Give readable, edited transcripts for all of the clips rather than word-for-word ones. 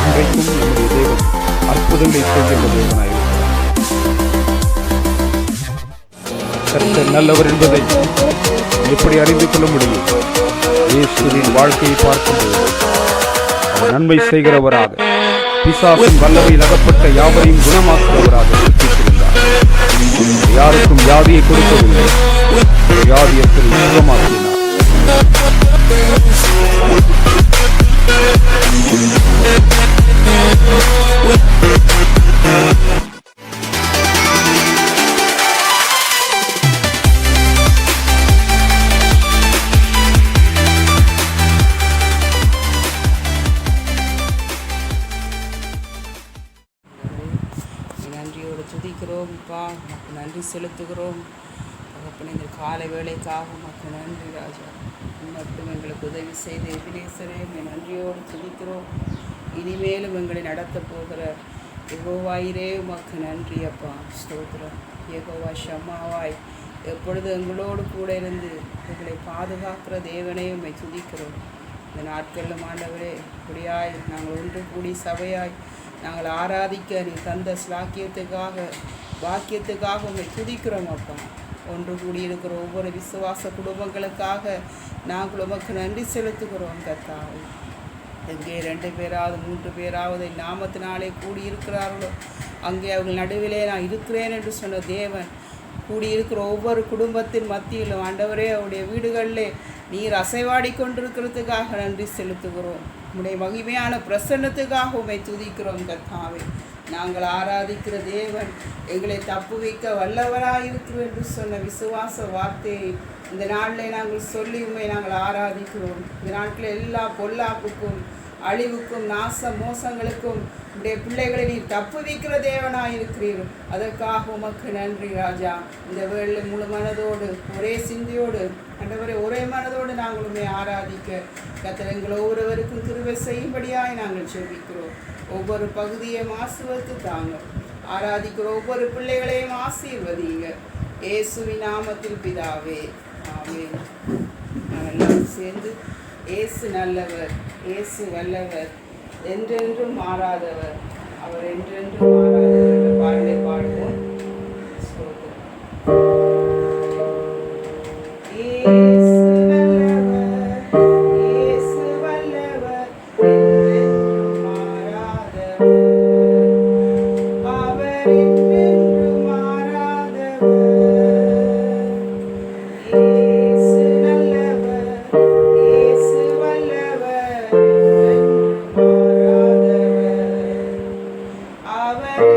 இன்றைக்கும் நம்முடைய தேவன் அற்புதங்களை செய்கின்ற தேவனாயிருக்கிறார். கர்த்தர் நல்லவர் என்பதை எப்படி அறிந்து கொள்ள முடியும்? இயேசுவின் வாழ்க்கையை பார்க்கும்போது அவர் நன்மை செய்கிறவராக, பிசாசின் வல்லமையில் அகப்பட்ட யாவரையும் குணமாக்குகிறவராக இருக்கிறார். யாருக்கும் வியாதியை கொடுக்கவில்லை, வியாதியத்தை சுகமாக்கினார். நன்றியோடு துதிக்கிறோம். நன்றி செலுத்துகிறோம். தகப்பனே, இந்த காலை வேளைக்காக மக்கள் நன்றி ராஜா. மட்டும் எங்களுக்கு உதவி செய்த எபினேசரே, நன்றியோடு துதிக்கிறோம். இனிமேலும் எங்களை நடத்த போகிற யெகோவாயிரே உமக்கு நன்றி அப்பா. ஸ்தோத்திரம். யெகோவா ஷம்மாவாய் எப்பொழுது எங்களோடு கூட இருந்து எங்களை பாதுகாக்கிற தேவனே உம்மை துதிக்கிறோம். இந்த நாட்களிலும் ஆண்டவரே, இப்படியாய் நாங்கள் ஒன்று கூடி சபையாய் நாங்கள் ஆராதிக்க நீ தந்த ஸ்லாக்கியத்துக்காக வாக்கியத்துக்காக உண்மை துதிக்கிறோம் அப்பா. ஒன்று கூடியிருக்கிற ஒவ்வொரு விசுவாச குடும்பங்களுக்காக நாங்கள் உமக்கு நன்றி செலுத்துகிறோம் கர்த்தாவே. எங்கே 2 பேராவது 3 பேராவது நாமத்தினாலே கூடியிருக்கிறார்களோ அங்கே அவர்கள் நடுவிலே நான் இருக்கிறேன் என்று சொன்ன தேவன் கூடியிருக்கிற ஒவ்வொரு குடும்பத்தின் மத்தியிலும் ஆண்டவரே, அவருடைய வீடுகளிலே நீர் அசைவாடி கொண்டிருக்கிறதுக்காக நன்றி செலுத்துகிறோம். உம்முடைய மகிமையான பிரசன்னத்துக்காக உம்மை துதிக்கிறோம் கர்த்தாவே. நாங்கள் ஆராதிக்கிற தேவன் எங்களை தப்புவிக்க வல்லவராயிருக்கிறோம் என்று சொன்ன விசுவாச வார்த்தையை இந்த நாளில் நாங்கள் சொல்லி உம்மை நாங்கள் ஆராதிக்கிறோம். இந்த நாட்டில் எல்லா பொல்லாப்புக்கும் அழிவுக்கும் நாச மோசங்களுக்கும் உடைய பிள்ளைகளை நீ தப்புவிக்கிற தேவனாயிருக்கிறீர். அதற்காக உமக்கு நன்றி ராஜா. இந்த வேளை முழு மனதோடு ஒரே சிந்தையோடு ஆண்டவரே ஒரே மனதோடு நாங்கள் உண்மை ஆராதிக்க கர்த்தர் எங்கள் ஒவ்வொருவருக்கும் கிருபை செய்யும்படியாய் நாங்கள் ஜெபிக்கிறோம். ஒவ்வொரு பகுதியையும் ஆசீர்வதித்து தாங்க. ஆராதிக்கிற ஒவ்வொரு பிள்ளைகளையும் ஆசீர்வதிங்க. இயேசுவின் நாமத்தில் பிதாவே, ஆமென். நாங்கள் எல்லாரும் சேர்ந்து இயேசு நல்லவர், இயேசு வல்லவர், என்றென்றும் மாறாதவர், அவர் என்றென்றும் மாறாதவர் என்ற பாடலை பாடுவோம். அவர்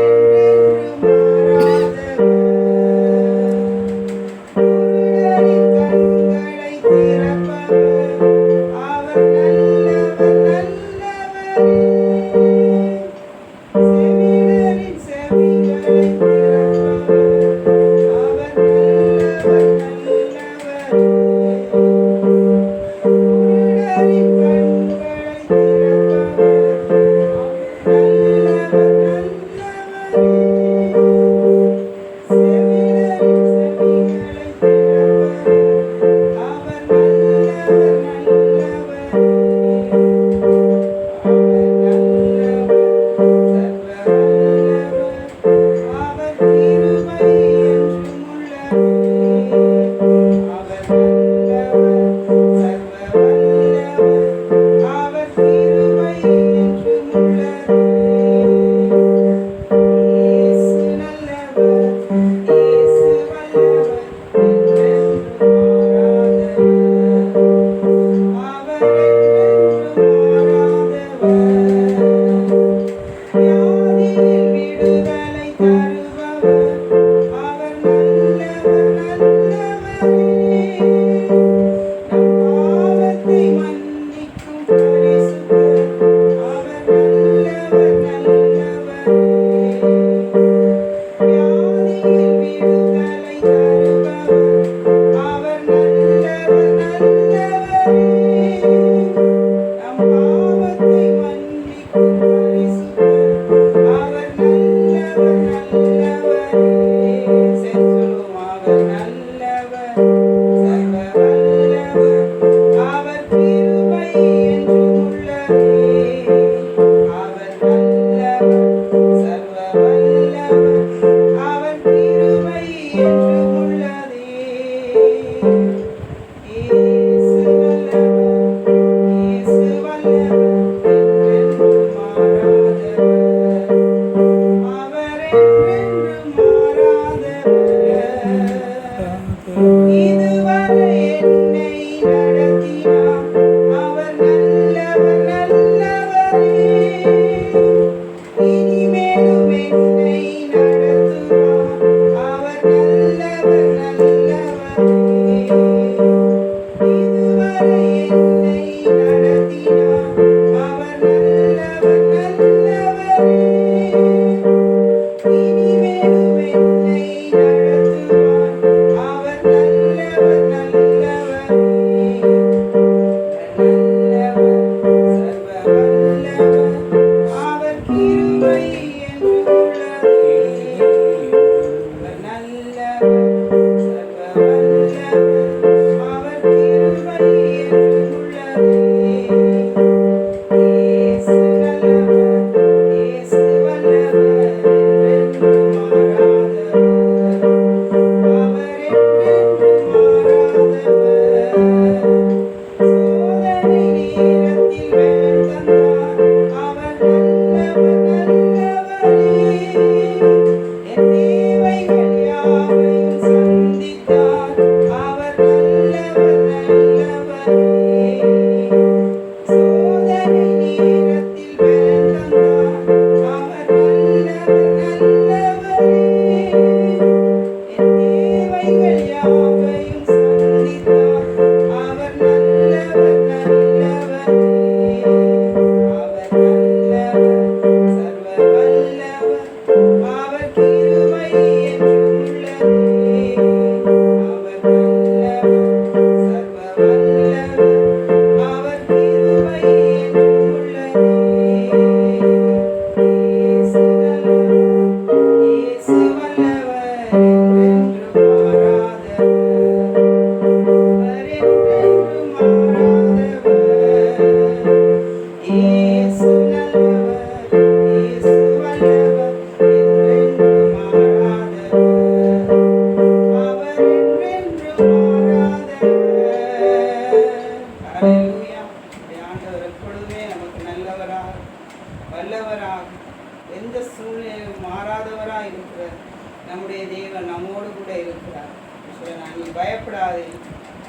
நீ பயப்படாதே,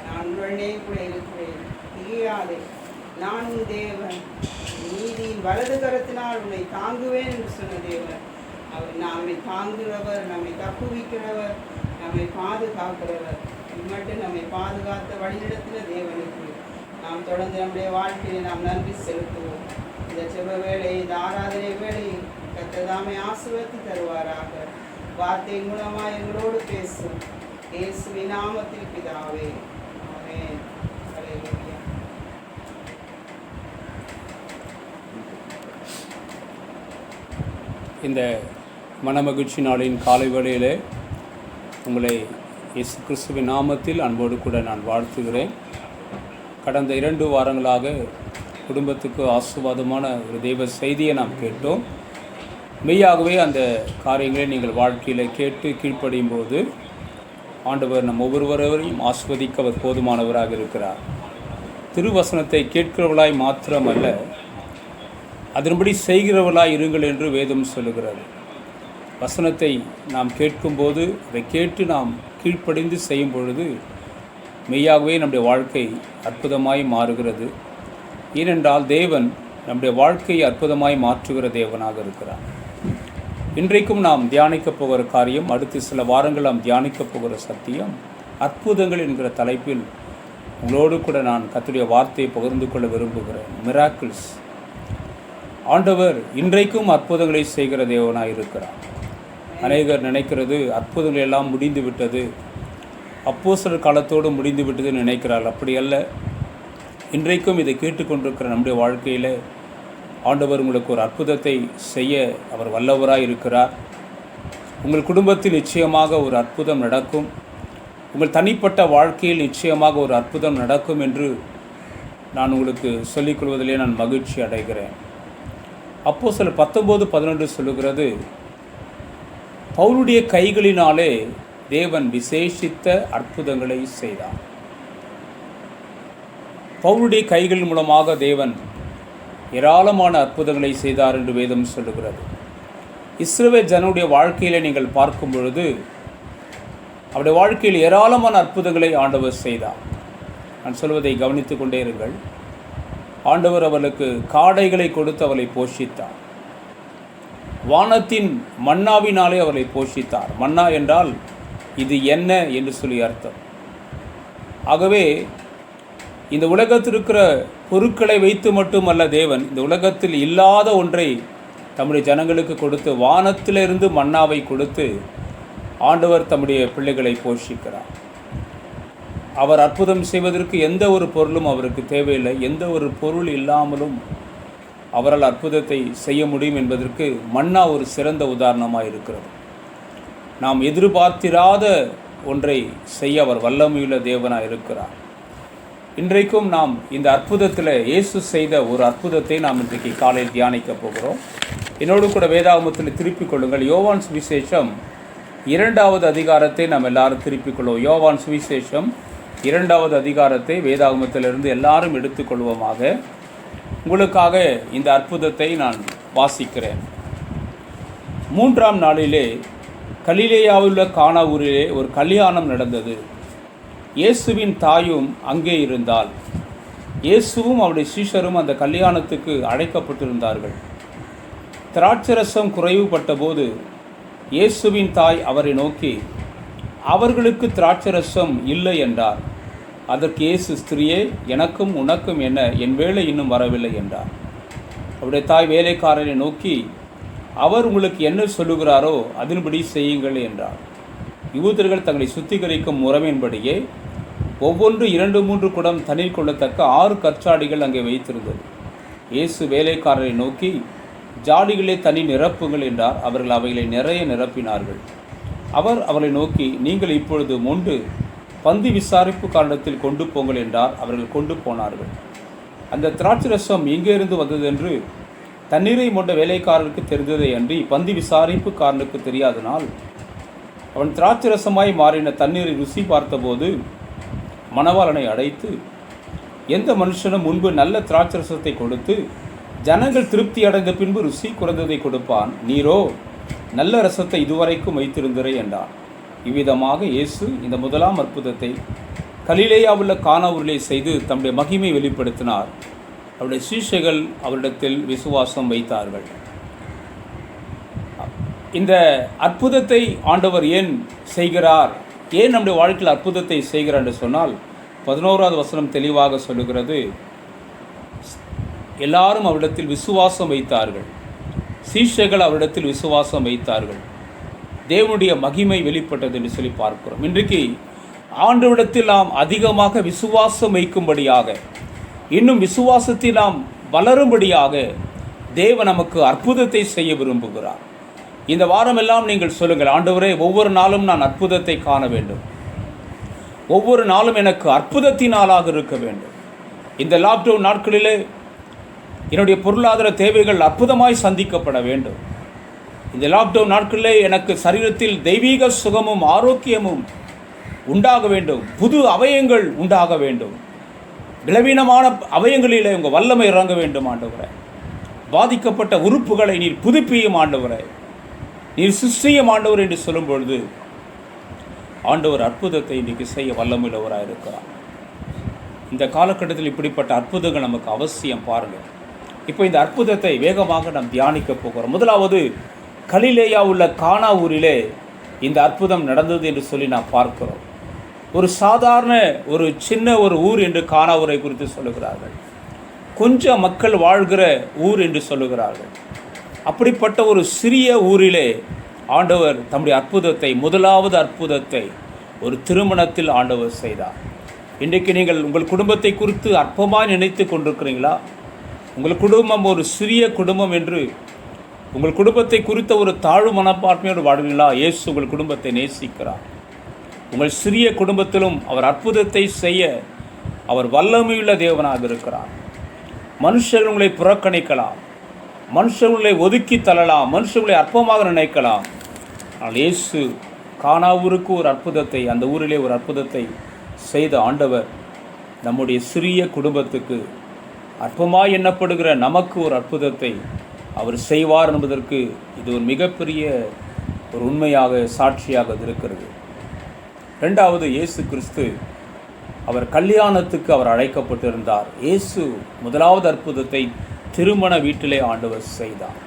நான் உடனே கூட இருக்கிறேன், திகையாதே, நான் உன் தேவன், நீதியின் வலது கரத்தினால் உன்னை தாங்குவேன் என்று சொன்ன தேவன். அவர் நம்மை தாங்குகிறவர், நம்மை தப்புவிக்கிறவர், நம்மை பாதுகாக்கிறவர். இம்மட்டும் நம்மை பாதுகாத்த வழிநடத்தின தேவனுக்கு நாம் தொடர்ந்து நம்முடைய வாழ்க்கையை நாம் நன்றி செலுத்துவோம். இந்த செப வேலை, இந்த ஆராதனை வேலை கர்த்தர் ஆசீர்வதித்து தருவாராக. வார்த்தை மூலமாக எங்களோடு பேசும் இயேசுவின் நாமத்தில் பிதாவே, ஆமென். ஹல்லேலூயா. இந்த மனமகிழ்ச்சி நாளின் காலை வேளையிலே உங்களை இயேசு கிறிஸ்துவின் நாமத்தில் அன்போடு கூட நான் வாழ்த்துகிறேன். கடந்த 2 வாரங்களாக குடும்பத்துக்கு ஆசீர்வாதமான ஒரு தெய்வ செய்தியை நாம் கேட்டோம். மெய்யாகவே அந்த காரியங்களை நீங்கள் வாழ்க்கையில் கேட்டு கீழ்ப்படியும் போது ஆண்டவர் நம் ஒவ்வொருவரையும் ஆஸ்வதிக்க அவர் போதுமானவராக இருக்கிறார். திருவசனத்தை கேட்கிறவர்களாய் மாத்திரமல்ல, அதன்படி செய்கிறவர்களாய் இருங்கள் என்று வேதம் சொல்லுகிறது. வசனத்தை நாம் கேட்கும்போது அதை கேட்டு நாம் கீழ்ப்படிந்து செய்யும் பொழுது மெய்யாகவே நம்முடைய வாழ்க்கை அற்புதமாய் மாறுகிறது. ஏனென்றால் தேவன் நம்முடைய வாழ்க்கையை அற்புதமாய் மாற்றுகிற தேவனாக இருக்கிறார். இன்றைக்கும் நாம் தியானிக்கப் போகிற காரியம், அடுத்து சில வாரங்கள் நாம் தியானிக்கப் போகிற சத்தியம் அற்புதங்கள் என்கிற தலைப்பில் உங்களோடு கூட நான் கர்த்தருடைய வார்த்தையை பகிர்ந்து கொள்ள விரும்புகிறேன். மிராக்கிள்ஸ். ஆண்டவர் இன்றைக்கும் அற்புதங்களை செய்கிற தேவனாக இருக்கிறார். அநேகர் நினைக்கிறது அற்புதங்கள் எல்லாம் முடிந்து விட்டது, அப்போஸ்தலர் காலத்தோடு முடிந்து விட்டது நினைக்கிறார்கள். அப்படி அல்ல. இன்றைக்கும் இதை கேட்டுக்கொண்டிருக்கிற நம்முடைய வாழ்க்கையில் ஆண்டவர் உங்களுக்கு ஒரு அற்புதத்தை செய்ய அவர் வல்லவராய் இருக்கிறார். உங்கள் குடும்பத்தில் நிச்சயமாக ஒரு அற்புதம் நடக்கும். உங்கள் தனிப்பட்ட வாழ்க்கையில் நிச்சயமாக ஒரு அற்புதம் நடக்கும் என்று நான் உங்களுக்கு சொல்லிக்கொள்வதிலே நான் மகிழ்ச்சி அடைகிறேன். அப்போஸ்தலர் 19:11 சொல்லுகிறது, பவுலுடைய கைகளினாலே தேவன் விசேஷித்த அற்புதங்களை செய்தார். பவுலுடைய கைகள் மூலமாக தேவன் ஏராளமான அற்புதங்களை செய்தார் என்று வேதம் சொல்லுகிறது. இஸ்ரவேல் ஜனங்களுடைய வாழ்க்கையில் நீங்கள் பார்க்கும் பொழுது அவருடைய வாழ்க்கையில் ஏராளமான அற்புதங்களை ஆண்டவர் செய்தார். நான் சொல்வதை கவனித்து கொண்டே இருங்கள். ஆண்டவர் அவர்களுக்கு காடைகளை கொடுத்து அவளை போஷித்தார். வானத்தின் மன்னாவினாலே அவளை போஷித்தார். மன்னா என்றால் இது என்ன என்று சொல்லி அர்த்தம். ஆகவே இந்த உலகத்தில் இருக்கிற பொருட்களை வைத்து மட்டுமல்ல, தேவன் இந்த உலகத்தில் இல்லாத ஒன்றை தம்முடைய ஜனங்களுக்கு கொடுத்து, வானத்திலிருந்து மன்னாவை கொடுத்து ஆண்டவர் தம்முடைய பிள்ளைகளை போஷிக்கிறார். அவர் அற்புதம் செய்வதற்கு எந்த ஒரு பொருளும் அவருக்கு தேவையில்லை. எந்த ஒரு பொருள் இல்லாமலும் அவரால் அற்புதத்தை செய்ய முடியும் என்பதற்கு மன்னா ஒரு சிறந்த உதாரணமாக இருக்கிறது. நாம் எதிர்பார்த்திராத ஒன்றை செய்ய அவர் வல்லமையுள்ள தேவனாக இருக்கிறார். இன்றைக்கும் நாம் இந்த அற்புதத்தில் இயேசு செய்த ஒரு அற்புதத்தை நாம் இன்றைக்கு காலையில் தியானிக்க போகிறோம். என்னோடு கூட வேதாகமத்தில் திருப்பிக் கொள்ளுங்கள். யோவான் சுவிசேஷம் 2வது அதிகாரத்தை நாம் எல்லாரும் திருப்பிக் கொள்வோம். யோவான் சுவிசேஷம் 2வது அதிகாரத்தை வேதாகமத்திலிருந்து எல்லாரும் எடுத்துக்கொள்வோமாக. உங்களுக்காக இந்த அற்புதத்தை நான் வாசிக்கிறேன். 3ஆம் நாளிலே கலிலேயாவில் உள்ள கானா ஊரிலே ஒரு கல்யாணம் நடந்தது. இயேசுவின் தாயும் அங்கே இருந்தாள். இயேசுவும் அவருடைய சீஷரும் அந்த கல்யாணத்துக்கு அழைக்கப்பட்டிருந்தார்கள். திராட்சரசம் குறைவுபட்ட போது இயேசுவின் தாய் அவரை நோக்கி, அவர்களுக்கு திராட்சரசம் இல்லை என்றார். அதற்கு இயேசு, ஸ்திரியே, எனக்கும் உனக்கும் என்ன, என் வேலை இன்னும் வரவில்லை என்றார். அவருடைய தாய் வேலைக்காரரை நோக்கி, அவர் உங்களுக்கு என்ன சொல்லுகிறாரோ அதன்படி செய்யுங்கள் என்றார். யூதர்கள் தங்களை சுத்திகரிக்கும் முறைமையின்படியே ஒவ்வொன்று 2-3 குடம் தண்ணீர் கொள்ளத்தக்க 6 கற்சாடிகள் அங்கே வைத்திருந்தது. இயேசு வேலைக்காரரை நோக்கி, ஜாடிகளே தண்ணீர் நிரப்புங்கள் என்றார். அவர்கள் அவைகளை நிறைய நிரப்பினார்கள். அவர் அவர்களை நோக்கி, நீங்கள் இப்பொழுது மொண்டு பந்தி விசாரிப்பு காரணத்தில் கொண்டு போங்கள் என்றார். அவர்கள் கொண்டு போனார்கள். அந்த திராட்சரசம் எங்கேருந்து வந்ததென்று தண்ணீரை மொண்ட வேலைக்காரருக்கு தெரிந்ததை அன்றி பந்தி விசாரிப்பு காரனுக்கு தெரியாதனால் அவன் திராட்சரசமாய் மாறின தண்ணீரை ருசி பார்த்தபோது மணவாளனை அழைத்து, எந்த மனுஷனும் முன்பு நல்ல திராட்சரசத்தை கொடுத்து ஜனங்கள் திருப்தி அடைந்த பின்பு ருசி குறைந்ததை கொடுப்பான், நீரோ நல்ல ரசத்தை இதுவரைக்கும் வைத்திருந்தரே என்றார். இவ்விதமாக இயேசு இந்த முதலாம் அற்புதத்தை கலிலேயாவுள்ள கானா ஊரிலே செய்து தம்முடைய மகிமை வெளிப்படுத்தினார். அவருடைய சீஷைகள் அவரிடத்தில் விசுவாசம் வைத்தார்கள். இந்த அற்புதத்தை ஆண்டவர் ஏன் செய்கிறார், ஏன் நம்முடைய வாழ்க்கையில் அற்புதத்தை செய்கிறார் என்று சொன்னால் 11வது வசனம் தெளிவாக சொல்லுகிறது, எல்லாரும் அவரிடத்தில் விசுவாசம் வைத்தார்கள். சீஷைகள் அவரிடத்தில் விசுவாசம் வைத்தார்கள். தேவனுடைய மகிமை வெளிப்பட்டது என்று சொல்லி பார்க்கிறோம். இன்றைக்கு ஆண்டவரிடத்தில் நாம் அதிகமாக விசுவாசம் வைக்கும்படியாக, இன்னும் விசுவாசத்தில் நாம் வளரும்படியாக தேவன் நமக்கு அற்புதத்தை செய்ய விரும்புகிறார். இந்த வாரமெல்லாம் நீங்கள் சொல்லுங்கள், ஆண்டவரே, ஒவ்வொரு நாளும் நான் அற்புதத்தை காண வேண்டும், ஒவ்வொரு நாளும் எனக்கு அற்புதத்தினாலாக இருக்க வேண்டும். இந்த லாக்டவுன் நாட்களிலே என்னுடைய பொருளாதார தேவைகள் அற்புதமாய் சந்திக்கப்பட வேண்டும். இந்த லாக்டவுன் நாட்களிலே எனக்கு சரீரத்தில் தெய்வீக சுகமும் ஆரோக்கியமும் உண்டாக வேண்டும், புது அவயங்கள் உண்டாக வேண்டும், பலவீனமான அவயங்களிலே உங்கள் வல்லமை இறங்க வேண்டும் ஆண்டவரே. பாதிக்கப்பட்ட உறுப்புகளை நீர் புதுப்பியும் ஆண்டவரே, நீர் சிருஷ்டியும் ஆண்டவர் என்று சொல்லும் பொழுது ஆண்டவர் அற்புதத்தை இன்றைக்கு செய்ய வல்லமையுள்ளவராக இருக்கிறார். இந்த காலகட்டத்தில் இப்படிப்பட்ட அற்புதங்கள் நமக்கு அவசியம். பாருங்கள், இப்போ இந்த அற்புதத்தை வேகமாக நாம் தியானிக்க போகிறோம். முதலாவது கலிலேயா உள்ள கானா ஊரிலே இந்த அற்புதம் நடந்தது என்று சொல்லி நாம் பார்க்கிறோம். ஒரு சாதாரண ஒரு சின்ன ஒரு ஊர் என்று கானா ஊரை குறித்து சொல்லுகிறார்கள். கொஞ்சம் மக்கள் வாழ்கிற ஊர் என்று சொல்லுகிறார்கள். அப்படிப்பட்ட ஒரு சிறிய ஊரிலே ஆண்டவர் தம்முடைய அற்புதத்தை, முதலாவது அற்புதத்தை ஒரு திருமணத்தில் ஆண்டவர் செய்தார். இன்றைக்கு நீங்கள் உங்கள் குடும்பத்தை குறித்து அற்பமாக நினைத்து கொண்டிருக்கிறீங்களா? உங்கள் குடும்பம் ஒரு சிறிய குடும்பம் என்று உங்கள் குடும்பத்தை குறித்த ஒரு தாழ்வு மனப்பான்மையோடு வாழ்வீங்களா? இயேசு உங்கள் குடும்பத்தை நேசிக்கிறார். உங்கள் சிறிய குடும்பத்திலும் அவர் அற்புதத்தை செய்ய அவர் வல்லமையுள்ள தேவனாக இருக்கிறார். மனுஷர்கள் உங்களை புறக்கணிக்கலாம், மனுஷர்களை ஒதுக்கி தள்ளலாம், மனுஷர்களை அற்பமாக நினைக்கலாம். ஆனால் இயேசு கானா ஊருக்கு ஒரு அற்புதத்தை, அந்த ஊரிலே ஒரு அற்புதத்தை செய்த ஆண்டவர் நம்முடைய சிறிய குடும்பத்துக்கு, அற்பமாய் எண்ணப்படுகிற நமக்கு ஒரு அற்புதத்தை அவர் செய்வார் என்பதற்கு இது ஒரு மிகப்பெரிய ஒரு உண்மையாக, சாட்சியாக இருக்கிறது. ரெண்டாவது, இயேசு கிறிஸ்து அவர் கல்யாணத்துக்கு அவர் அழைக்கப்பட்டிருந்தார். இயேசு முதலாவது அற்புதத்தை திருமண வீட்டிலே ஆண்டவர் செய்தார்.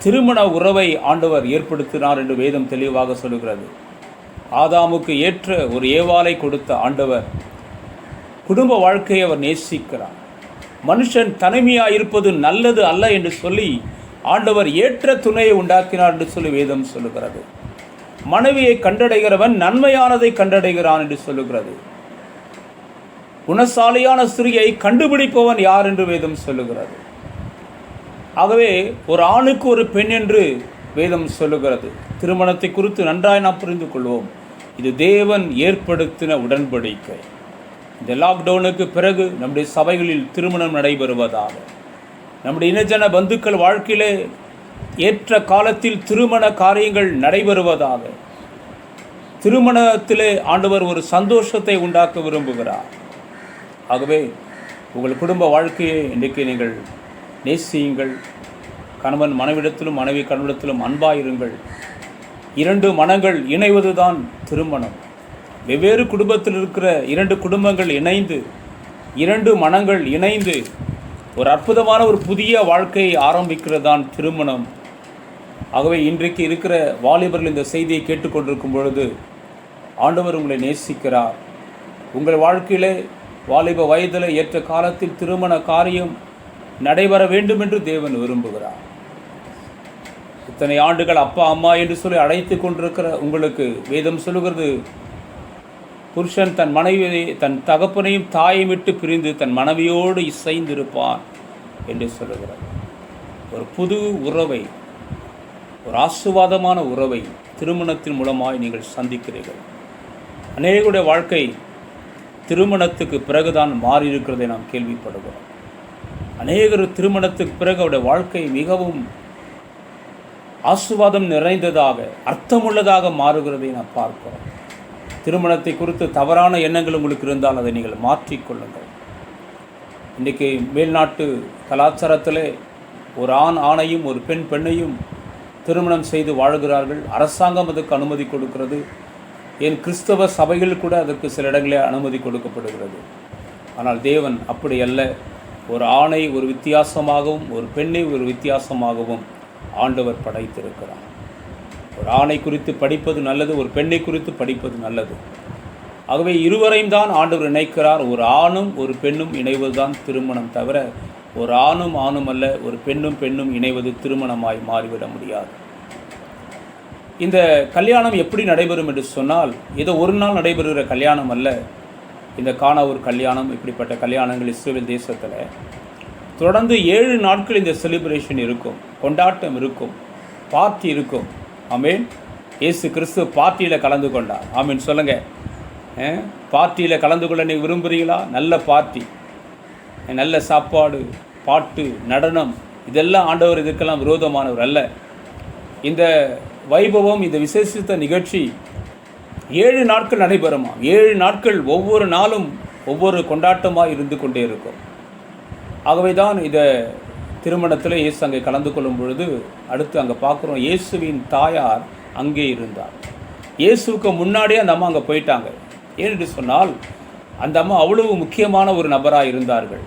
திருமண உறவை ஆண்டவர் ஏற்படுத்தினார் என்று வேதம் தெளிவாக சொல்லுகிறது. ஆதாமுக்கு ஏற்ற ஒரு ஏவாளை கொடுத்த ஆண்டவர் குடும்ப வாழ்க்கையை அவர் நேசிக்கிறார். மனுஷன் தனிமையாக இருப்பது நல்லது அல்ல என்று சொல்லி ஆண்டவர் ஏற்ற துணையை உண்டாக்கினார் என்று சொல்லி வேதம் சொல்லுகிறது. மனைவியை கண்டடைகிறவன் நன்மையானதை கண்டடைகிறான் என்று சொல்லுகிறது. குணசாலியான ஸ்திரியை கண்டுபிடிப்பவன் யார் என்று வேதம் சொல்லுகிறது. ஆகவே ஒரு ஆணுக்கு ஒரு பெண் என்று வேதம் சொல்லுகிறது. திருமணத்தை குறித்து நன்றாய் நாம் புரிந்து கொள்வோம். இது தேவன் ஏற்படுத்தின உடன்படிக்கை. இந்த லாக்டவுனுக்கு பிறகு நம்முடைய சபைகளில் திருமணம் நடைபெறுவதாக, நம்முடைய இனஜன பந்துக்கள் வாழ்க்கையிலே ஏற்ற காலத்தில் திருமண காரியங்கள் நடைபெறுவதாக, திருமணத்திலே ஆண்டவர் ஒரு சந்தோஷத்தை உண்டாக்க விரும்புகிறார். ஆகவே உங்கள் குடும்ப வாழ்க்கையை இன்றைக்கு நீங்கள் நேசியுங்கள். கணவன் மனைவிடத்திலும், மனைவி கணவனிடத்திலும் அன்பாயிருங்கள். இரண்டு மனங்கள் இணைவது தான் திருமணம். வெவ்வேறு குடும்பத்தில் இருக்கிற இரண்டு குடும்பங்கள் இணைந்து, இரண்டு மனங்கள் இணைந்து ஒரு அற்புதமான ஒரு புதிய வாழ்க்கையை ஆரம்பிக்கிறது தான் திருமணம். ஆகவே இன்றைக்கு இருக்கிற வாலிபர்கள் இந்த செய்தியை கேட்டுக்கொண்டிருக்கும் பொழுது ஆண்டவர் உங்களை நேசிக்கிறார். உங்கள் வாழ்க்கையிலே வாலிப வயதில் ஏற்ற காலத்தில் திருமண காரியம் நடைபெற வேண்டும் என்று தேவன் விரும்புகிறார். இத்தனை ஆண்டுகள் அப்பா அம்மா என்று சொல்லி அழைத்து கொண்டிருக்கிற உங்களுக்கு வேதம் சொல்லுகிறது, புருஷன் தன் மனைவியை, தன் தகப்பனையும் தாயையும் விட்டு பிரிந்து தன் மனைவியோடு இசைந்திருப்பான் என்று சொல்லுகிறார். ஒரு புது உறவை, ஒரு ஆசீர்வாதமான உறவை திருமணத்தின் மூலமாய் நீங்கள் சந்திக்கிறீர்கள். அநேகருடைய வாழ்க்கை திருமணத்துக்கு பிறகுதான் மாறி இருக்கிறதை நாம் கேள்விப்படுகிறோம். அநேகர் திருமணத்துக்கு பிறகு அவருடைய வாழ்க்கை மிகவும் ஆசீர்வாதம் நிறைந்ததாக, அர்த்தமுள்ளதாக மாறுகிறதை நாம் பார்க்கிறோம். திருமணத்தை குறித்து தவறான எண்ணங்கள் உங்களுக்கு இருந்தால் அதை நீங்கள் மாற்றிக்கொள்ளுங்கள். இன்றைக்கி மேல்நாட்டு கலாச்சாரத்திலே ஒரு ஆண் ஆணையும் ஒரு பெண் பெண்ணையும் திருமணம் செய்து வாழ்கிறார்கள். அரசாங்கம் அதுக்கு அனுமதி கொடுக்கிறது. என் கிறிஸ்தவ சபைகள் கூட அதற்கு சில இடங்களில் அனுமதி கொடுக்கப்படுகிறது. ஆனால் தேவன் அப்படி அல்ல. ஒரு ஆணை ஒரு வித்தியாசமாகவும் ஒரு பெண்ணை ஒரு வித்தியாசமாகவும் ஆண்டவர் படைத்திருக்கிறார். ஒரு ஆணை குறித்து படிப்பது நல்லது, ஒரு பெண்ணை குறித்து படிப்பது நல்லது. ஆகவே இருவரையும் தான் ஆண்டவர் இணைக்கிறார். ஒரு ஆணும் ஒரு பெண்ணும் இணைவது தான் திருமணம் தவிர ஒரு ஆணும் அல்ல, ஒரு பெண்ணும் இணைவது திருமணமாய் மாறிவிட முடியாது. இந்த கல்யாணம் எப்படி நடைபெறும் என்று சொன்னால், ஏதோ ஒரு நாள் நடைபெறுகிற கல்யாணம் அல்ல. இந்த கானாவூர் கல்யாணம், இப்படிப்பட்ட கல்யாணங்கள் இஸ்ரவேல் தேசத்தில் தொடர்ந்து 7 நாட்கள் இந்த செலிப்ரேஷன் இருக்கும், கொண்டாட்டம் இருக்கும், பார்ட்டி இருக்கும். ஆமீன். இயேசு கிறிஸ்து பார்ட்டியில் கலந்து கொண்டார். ஆமீன் சொல்லுங்கள். பார்ட்டியில் கலந்து கொள்ள நீங்கள் விரும்புகிறீங்களா? நல்ல பார்ட்டி, நல்ல சாப்பாடு, பாட்டு, நடனம், இதெல்லாம் ஆண்டவர் இதுக்கெல்லாம் விரோதமானவர் அல்ல. இந்த வைபவம், இந்த விசேஷித்த நிகழ்ச்சி 7 நாட்கள் நடைபெறுமா. 7 நாட்கள் ஒவ்வொரு நாளும் ஒவ்வொரு கொண்டாட்டமாக இருந்து கொண்டே இருக்கும். ஆகவே தான் இந்த திருமணத்தில் இயேசு அங்கே கலந்து கொள்ளும் பொழுது அடுத்து அங்கே பார்க்குறோம், இயேசுவின் தாயார் அங்கே இருந்தார். இயேசுவுக்கு முன்னாடியே அந்த அம்மா அங்கே போயிட்டாங்க. ஏனென்று சொன்னால் அந்த அம்மா அவ்வளவு முக்கியமான ஒரு நபராக இருந்தார்கள்.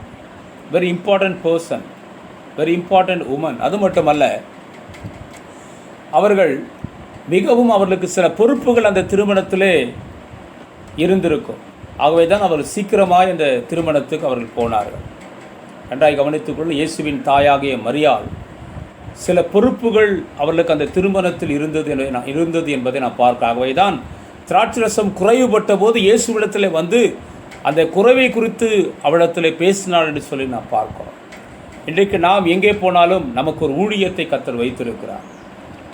Very important person, very important woman. அது மட்டுமல்ல, அவர்கள் மிகவும் அவர்களுக்கு சில பொறுப்புகள் அந்த திருமணத்திலே இருந்திருக்கும். ஆகவே தான் அவர் சீக்கிரமாக இந்த திருமணத்துக்கு அவர்கள் போனார்கள். நன்றாய் கவனித்துக்கொள்ள, இயேசுவின் தாயாகிய மரியாள் சில பொறுப்புகள் அவர்களுக்கு அந்த திருமணத்தில் இருந்தது என்பதை நான் பார்க்க. ஆகவே தான் திராட்சரசம் குறைவுபட்ட போது இயேசுவிடத்தில் வந்து அந்த குறைவை குறித்து அவளிடத்தில் பேசினாள் என்று சொல்லி நான் பார்க்கிறோம். இன்றைக்கு நாம் எங்கே போனாலும் நமக்கு ஒரு ஊழியத்தை கர்த்தர் வைத்திருக்கிறார்.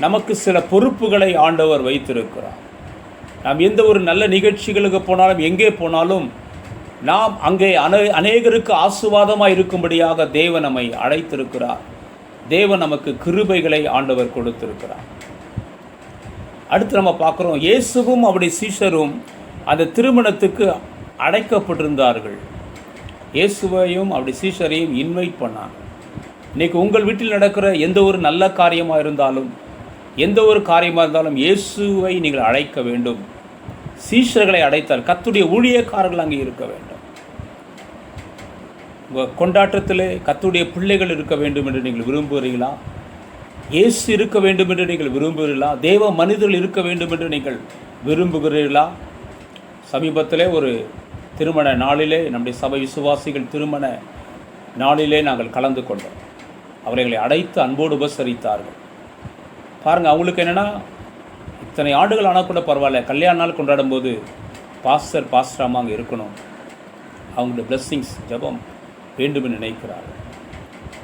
நமக்கு சில பொறுப்புகளை ஆண்டவர் வைத்திருக்கிறார். நாம் எந்த ஒரு நல்ல நிகழ்ச்சிகளுக்கு போனாலும், எங்கே போனாலும் நாம் அங்கே அநேகருக்கு ஆசீர்வாதமாக இருக்கும்படியாக தேவன் நம்மை அழைத்திருக்கிறார். தேவன் நமக்கு கிருபைகளை ஆண்டவர் கொடுத்திருக்கிறார். அடுத்து நம்ம பார்க்குறோம், இயேசுவும் அவருடைய சீஷரும் அந்த திருமணத்துக்கு அழைக்கப்பட்டிருந்தார்கள். இயேசுவையும் அவருடைய சீஷரையும் இன்வைட் பண்ணாங்க. இன்றைக்கி உங்கள் வீட்டில் நடக்கிற எந்த ஒரு நல்ல காரியமாக இருந்தாலும், எந்த ஒரு காரியமாக இருந்தாலும் இயேசுவை நீங்கள் அழைக்க வேண்டும். சீஷர்களை அழைத்தால் கர்த்தருடைய ஊழியக்காரர்கள் அங்கே இருக்க வேண்டும். உங்கள் கொண்டாட்டத்தில் கர்த்தருடைய பிள்ளைகள் இருக்க வேண்டும் என்று நீங்கள் விரும்புகிறீர்களா? இயேசு இருக்க வேண்டும் என்று நீங்கள் விரும்புகிறீர்களா? தேவ மனிதர்கள் இருக்க வேண்டும் என்று நீங்கள் விரும்புகிறீர்களா? சமீபத்தில் ஒரு திருமண நாளிலே, நம்முடைய சபை விசுவாசிகள் திருமண நாளிலே நாங்கள் கலந்து கொண்டோம். அவர்களை அழைத்து அன்போடு உபசரித்தார்கள். பாருங்கள், அவங்களுக்கு என்னென்னா, இத்தனை ஆண்டுகள் ஆனால் கூட பரவாயில்ல, கல்யாண நாள் கொண்டாடும் போது பாஸ்டராமா அங்கே இருக்கணும், அவங்களுடைய பிளெஸ்ஸிங்ஸ் ஜபம் வேண்டும் என்று நினைக்கிறார்கள்.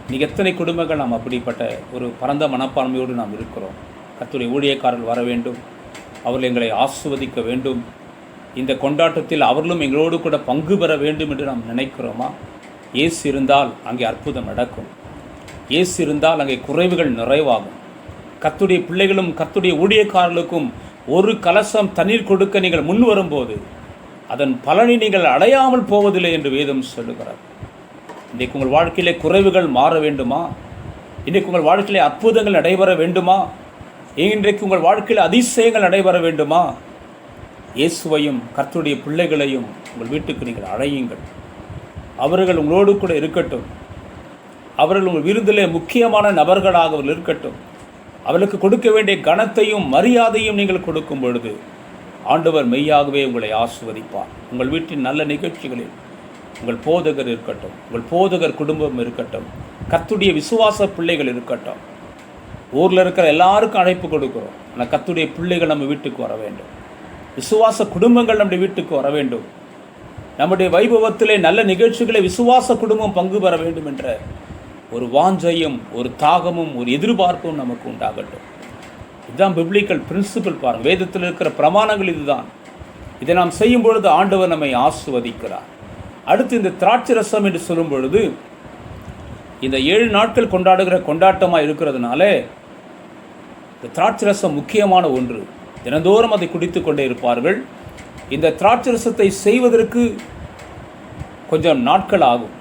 இன்றைக்கி எத்தனை குடும்பங்கள் நாம் அப்படிப்பட்ட ஒரு பரந்த மனப்பான்மையோடு நாம் இருக்கிறோம். கர்த்தருடைய ஊழியக்காரர்கள் வர வேண்டும், அவர்கள் எங்களை ஆசீர்வதிக்க வேண்டும், இந்த கொண்டாட்டத்தில் அவர்களும் எங்களோடு கூட பங்கு பெற வேண்டும் என்று நாம் நினைக்கிறோமா? இயேசு இருந்தால் அங்கே அற்புதம் நடக்கும். இயேசு இருந்தால் அங்கே குறைவுகள் நிறைவாகும். கர்த்தருடைய பிள்ளைகளும் கர்த்தருடைய ஊழியக்காரர்களுக்கும் ஒரு கலசம் தண்ணீர் கொடுக்க நீங்கள் முன் வரும்போது அதன் பலனை நீங்கள் அடையாமல் போவதில்லை என்று வேதம் சொல்லுகிறார். இன்றைக்கு உங்கள் வாழ்க்கையிலே குறைவுகள் மாற வேண்டுமா? இன்றைக்கு உங்கள் வாழ்க்கையிலே அற்புதங்கள் நடைபெற வேண்டுமா? இன்றைக்கு உங்கள் வாழ்க்கையில் அதிசயங்கள் நடைபெற வேண்டுமா? இயேசுவையும் கர்த்தருடைய பிள்ளைகளையும் உங்கள் வீட்டுக்கு நீங்கள் அழையுங்கள். அவர்கள் உங்களோடு கூட இருக்கட்டும். அவர்கள் உங்கள் விருந்திலே முக்கியமான நபர்களாக அவர்கள் இருக்கட்டும். அவர்களுக்கு கொடுக்க வேண்டிய கனத்தையும் மரியாதையும் நீங்கள் கொடுக்கும் பொழுது ஆண்டவர் மெய்யாகவே உங்களை ஆசீர்வதிப்பார். உங்கள் வீட்டின் நல்ல நிகழ்ச்சிகளில் உங்கள் போதகர் இருக்கட்டும், உங்கள் போதகர் குடும்பம் இருக்கட்டும், கர்த்தருடைய விசுவாச பிள்ளைகள் இருக்கட்டும். ஊரில் இருக்கிற எல்லாருக்கும் அழைப்பு கொடுக்குறோம். ஆனால் கர்த்தருடைய பிள்ளைகள் நம்ம வீட்டுக்கு வர வேண்டும். விசுவாச குடும்பங்கள் நம்முடைய வீட்டுக்கு வர வேண்டும். நம்முடைய வைபவத்திலே நல்ல நிகழ்ச்சிகளை விசுவாச குடும்பம் பங்கு பெற வேண்டும் என்ற ஒரு வாஞ்சையும் ஒரு தாகமும் ஒரு எதிர்பார்ப்பும் நமக்கு உண்டாகட்டும். இதுதான் பிப்ளிக்கல் பிரின்சிபல். பாருங்கள், வேதத்தில் இருக்கிற பிரமாணங்கள் இதுதான். இதை நாம் செய்யும் பொழுது ஆண்டவர் நம்மை ஆசீர்வதிக்கிறார். அடுத்து இந்த திராட்சை ரசம் என்று சொல்லும் பொழுது இந்த 7 நாட்கள் கொண்டாடுகிற கொண்டாட்டமாக இருக்கிறதுனால இந்த திராட்சை ரசம் முக்கியமான ஒன்று. தினந்தோறும் அதை குடித்து கொண்டே இருப்பார்கள். இந்த திராட்சை ரசத்தை செய்வதற்கு கொஞ்சம் நாட்கள் ஆகும்.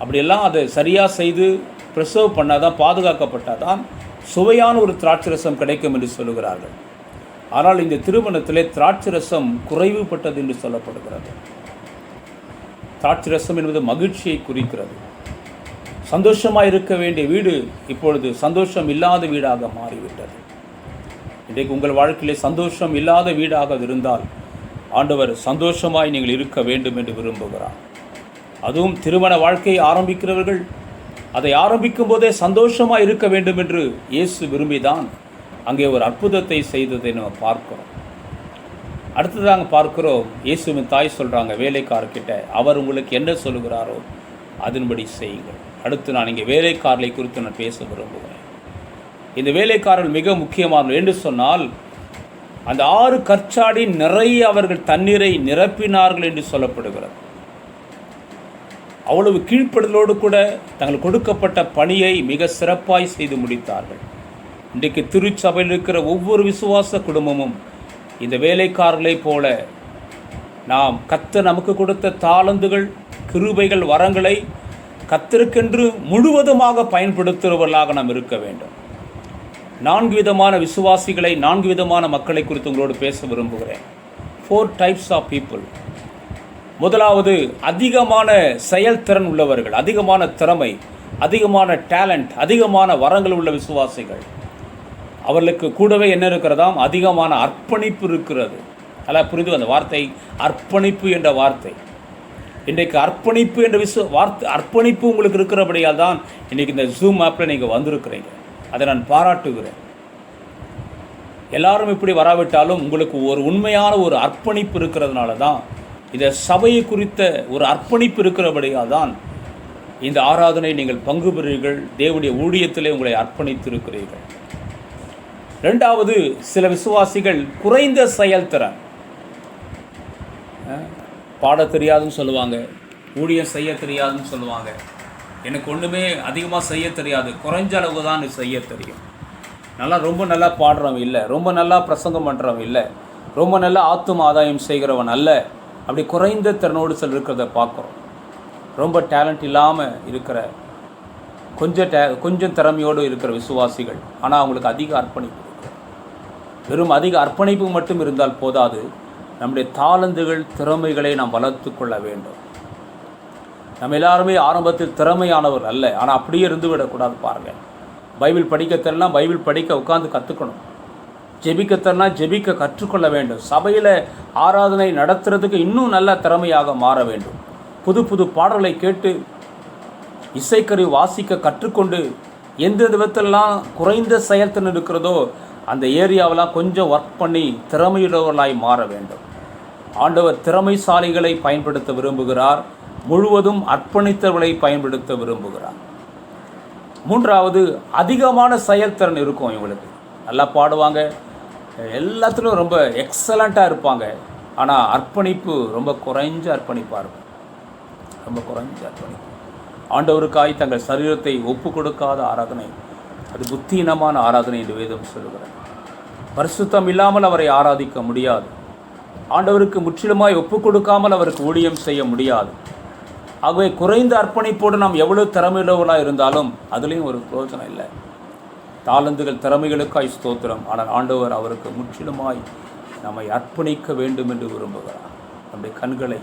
அப்படியெல்லாம் அதை சரியாக செய்து ப்ரிசர்வ் பண்ணால் தான், பாதுகாக்கப்பட்டால் தான் சுவையான ஒரு திராட்சை ரசம் கிடைக்கும் என்று சொல்லுகிறார்கள். ஆனால் இந்த திருமணத்திலே திராட்சரசம் குறைவுபட்டது என்று சொல்லப்படுகிறது. திராட்சரசம் என்பது மகிழ்ச்சியை குறிக்கிறது. சந்தோஷமாக இருக்க வேண்டிய வீடு இப்பொழுது சந்தோஷம் இல்லாத வீடாக மாறிவிட்டது. இன்றைக்கு உங்கள் வாழ்க்கையிலே சந்தோஷம் இல்லாத வீடாக இருந்தால் ஆண்டவர் சந்தோஷமாய் நீங்கள் இருக்க வேண்டும் என்று விரும்புகிறார். அதுவும் திருமண வாழ்க்கையை ஆரம்பிக்கிறவர்கள் அதை ஆரம்பிக்கும் போதே சந்தோஷமாக இருக்க வேண்டும் என்று இயேசு விரும்பிதான் அங்கே ஒரு அற்புதத்தை செய்ததை நம்ம பார்க்கிறோம். அடுத்ததாக பார்க்கிறோம், இயேசுவின் தாய் சொல்கிறாங்க வேலைக்காரர்கிட்ட, அவர் உங்களுக்கு என்ன சொல்லுகிறாரோ அதன்படி செய்யுங்கள். அடுத்து நான் இங்கே வேலைக்காரர்களை குறித்து நான் பேச விரும்புகிறேன். இந்த வேலைக்காரர்கள் மிக முக்கியமானவர் என்று சொன்னால், அந்த 6 கற்சாடி நிறைய அவர்கள் தண்ணீரை நிரப்பினார்கள் என்று சொல்லப்படுகிறது. அவ்வளவு கீழ்ப்படுதலோடு கூட தங்கள் கொடுக்கப்பட்ட பணியை மிக சிறப்பாய் செய்து முடித்தார்கள். இன்றைக்கு திருச்சபையில் இருக்கிற ஒவ்வொரு விசுவாச குடும்பமும் இந்த வேலைக்காரர்களைப் போல நாம் கர்த்தர் நமக்கு கொடுத்த தாளந்துகள், கிருபைகள், வரங்களை கர்த்தருக்கென்று முழுவதுமாக பயன்படுத்துகிறவர்களாக நாம் இருக்க வேண்டும். 4 விதமான விசுவாசிகளை, 4 விதமான மக்களை குறித்து உங்களோடு பேச விரும்புகிறேன். 4 types of people. முதலாவது, அதிகமான செயல்திறன் உள்ளவர்கள், அதிகமான திறமை, அதிகமான டேலண்ட், அதிகமான வரங்கள் உள்ள விசுவாசிகள். அவர்களுக்கு கூடவே என்ன இருக்கிறதாம்? அதிகமான அர்ப்பணிப்பு இருக்கிறது. அதெல்லாம் புரிந்து அந்த வார்த்தை அர்ப்பணிப்பு என்ற வார்த்தை. இன்றைக்கு அர்ப்பணிப்பு என்ற அர்ப்பணிப்பு உங்களுக்கு இருக்கிறபடியால் தான் இன்றைக்கி இந்த ஜூம் ஆப்பில் நீங்கள் வந்திருக்கிறீங்க. அதை நான் பாராட்டுகிறேன். எல்லாரும் இப்படி வராவிட்டாலும் உங்களுக்கு ஒரு உண்மையான ஒரு அர்ப்பணிப்பு இருக்கிறதுனால தான், இந்த சபையை குறித்த ஒரு அர்ப்பணிப்பு இருக்கிறபடியால் தான் இந்த ஆராதனை நீங்கள் பங்கு பெறுகிறீர்கள். தேவனுடைய ஊழியத்திலே உங்களை அர்ப்பணித்திருக்கிறீர்கள். 2வது, சில விசுவாசிகள் குறைந்த செயல்திறன். பாட தெரியாதுன்னு சொல்லுவாங்க, ஊழியம் செய்ய தெரியாதுன்னு சொல்லுவாங்க. எனக்கு ஒன்றுமே அதிகமாக செய்ய தெரியாது, குறைஞ்ச அளவு தான் செய்ய தெரியும். ரொம்ப நல்லா பாடுறவன் இல்லை, ரொம்ப நல்லா பிரசங்கம் பண்ணுறவன் இல்லை, ரொம்ப நல்லா ஆத்தும ஆதாயம் செய்கிறவன் அல்ல. அப்படி குறைந்த திறனோடு சில இருக்கிறத பார்க்குறோம். ரொம்ப டேலண்ட் இல்லாமல் இருக்கிற, கொஞ்சம் திறமையோடு இருக்கிற விசுவாசிகள். ஆனால் அவங்களுக்கு அதிக அர்ப்பணிப்பு. வெறும் அதிக அர்ப்பணிப்பு மட்டும் இருந்தால் போதாது, நம்முடைய தாளந்துகள், திறமைகளை நாம் வளர்த்து கொள்ள வேண்டும். நம்ம எல்லாருமே ஆரம்பத்தில் திறமையானவர் அல்ல, ஆனால் அப்படியே இருந்து விடக்கூடாது. பாருங்கள், பைபிள் படிக்கத்தரலாம், பைபிள் படிக்க உட்காந்து கற்றுக்கணும். ஜெபிக்கத்தரலாம், ஜெபிக்க கற்றுக்கொள்ள வேண்டும். சபையில் ஆராதனை நடத்துறதுக்கு இன்னும் நல்ல திறமையாக மாற வேண்டும். புது புது பாடல்களை கேட்டு இசைக்கருவி வாசிக்க கற்றுக்கொண்டு எந்த விதத்திலெல்லாம் குறைந்த செயல்திறன் இருக்கிறதோ அந்த ஏரியாவெல்லாம் கொஞ்சம் ஒர்க் பண்ணி திறமையுள்ளவர்களாய் மாற வேண்டும். ஆண்டவர் திறமைசாலிகளை பயன்படுத்த விரும்புகிறார், முழுவதும் அர்ப்பணித்தவர்களை பயன்படுத்த விரும்புகிறார். 3வது, அதிகமான செயல்திறன் இருக்கும். இவங்களுக்கு நல்லா பாடுவாங்க, எல்லாத்துலேயும் ரொம்ப எக்ஸலண்ட்டாக இருப்பாங்க. ஆனால் அர்ப்பணிப்பு ரொம்ப குறைஞ்ச அர்ப்பணிப்பாக இருக்கும். ரொம்ப குறைஞ்ச அர்ப்பணிப்பு. ஆண்டவருக்காய் தங்கள் சரீரத்தை ஒப்பு கொடுக்காத ஆராதனை அது புத்தீனமான ஆராதனை என்று வேதம் சொல்லுகிறார். பரிசுத்தம் இல்லாமல் அவரை ஆராதிக்க முடியாது. ஆண்டவருக்கு முற்றிலுமாய் ஒப்பு கொடுக்காமல் அவருக்கு ஊழியம் செய்ய முடியாது. ஆகவே குறைந்த அர்ப்பணிப்போடு நாம் எவ்வளவு திறமையுள்ளவர்களாக இருந்தாலும் அதுலேயும் ஒரு பிரயோஜனம் இல்லை. தாளந்துகள், திறமைகளுக்காய் ஸ்தோத்திரம். ஆனால் ஆண்டவர் அவருக்கு முற்றிலுமாய் நம்மை அர்ப்பணிக்க வேண்டும் என்று விரும்புகிறார். நம்முடைய கண்களை,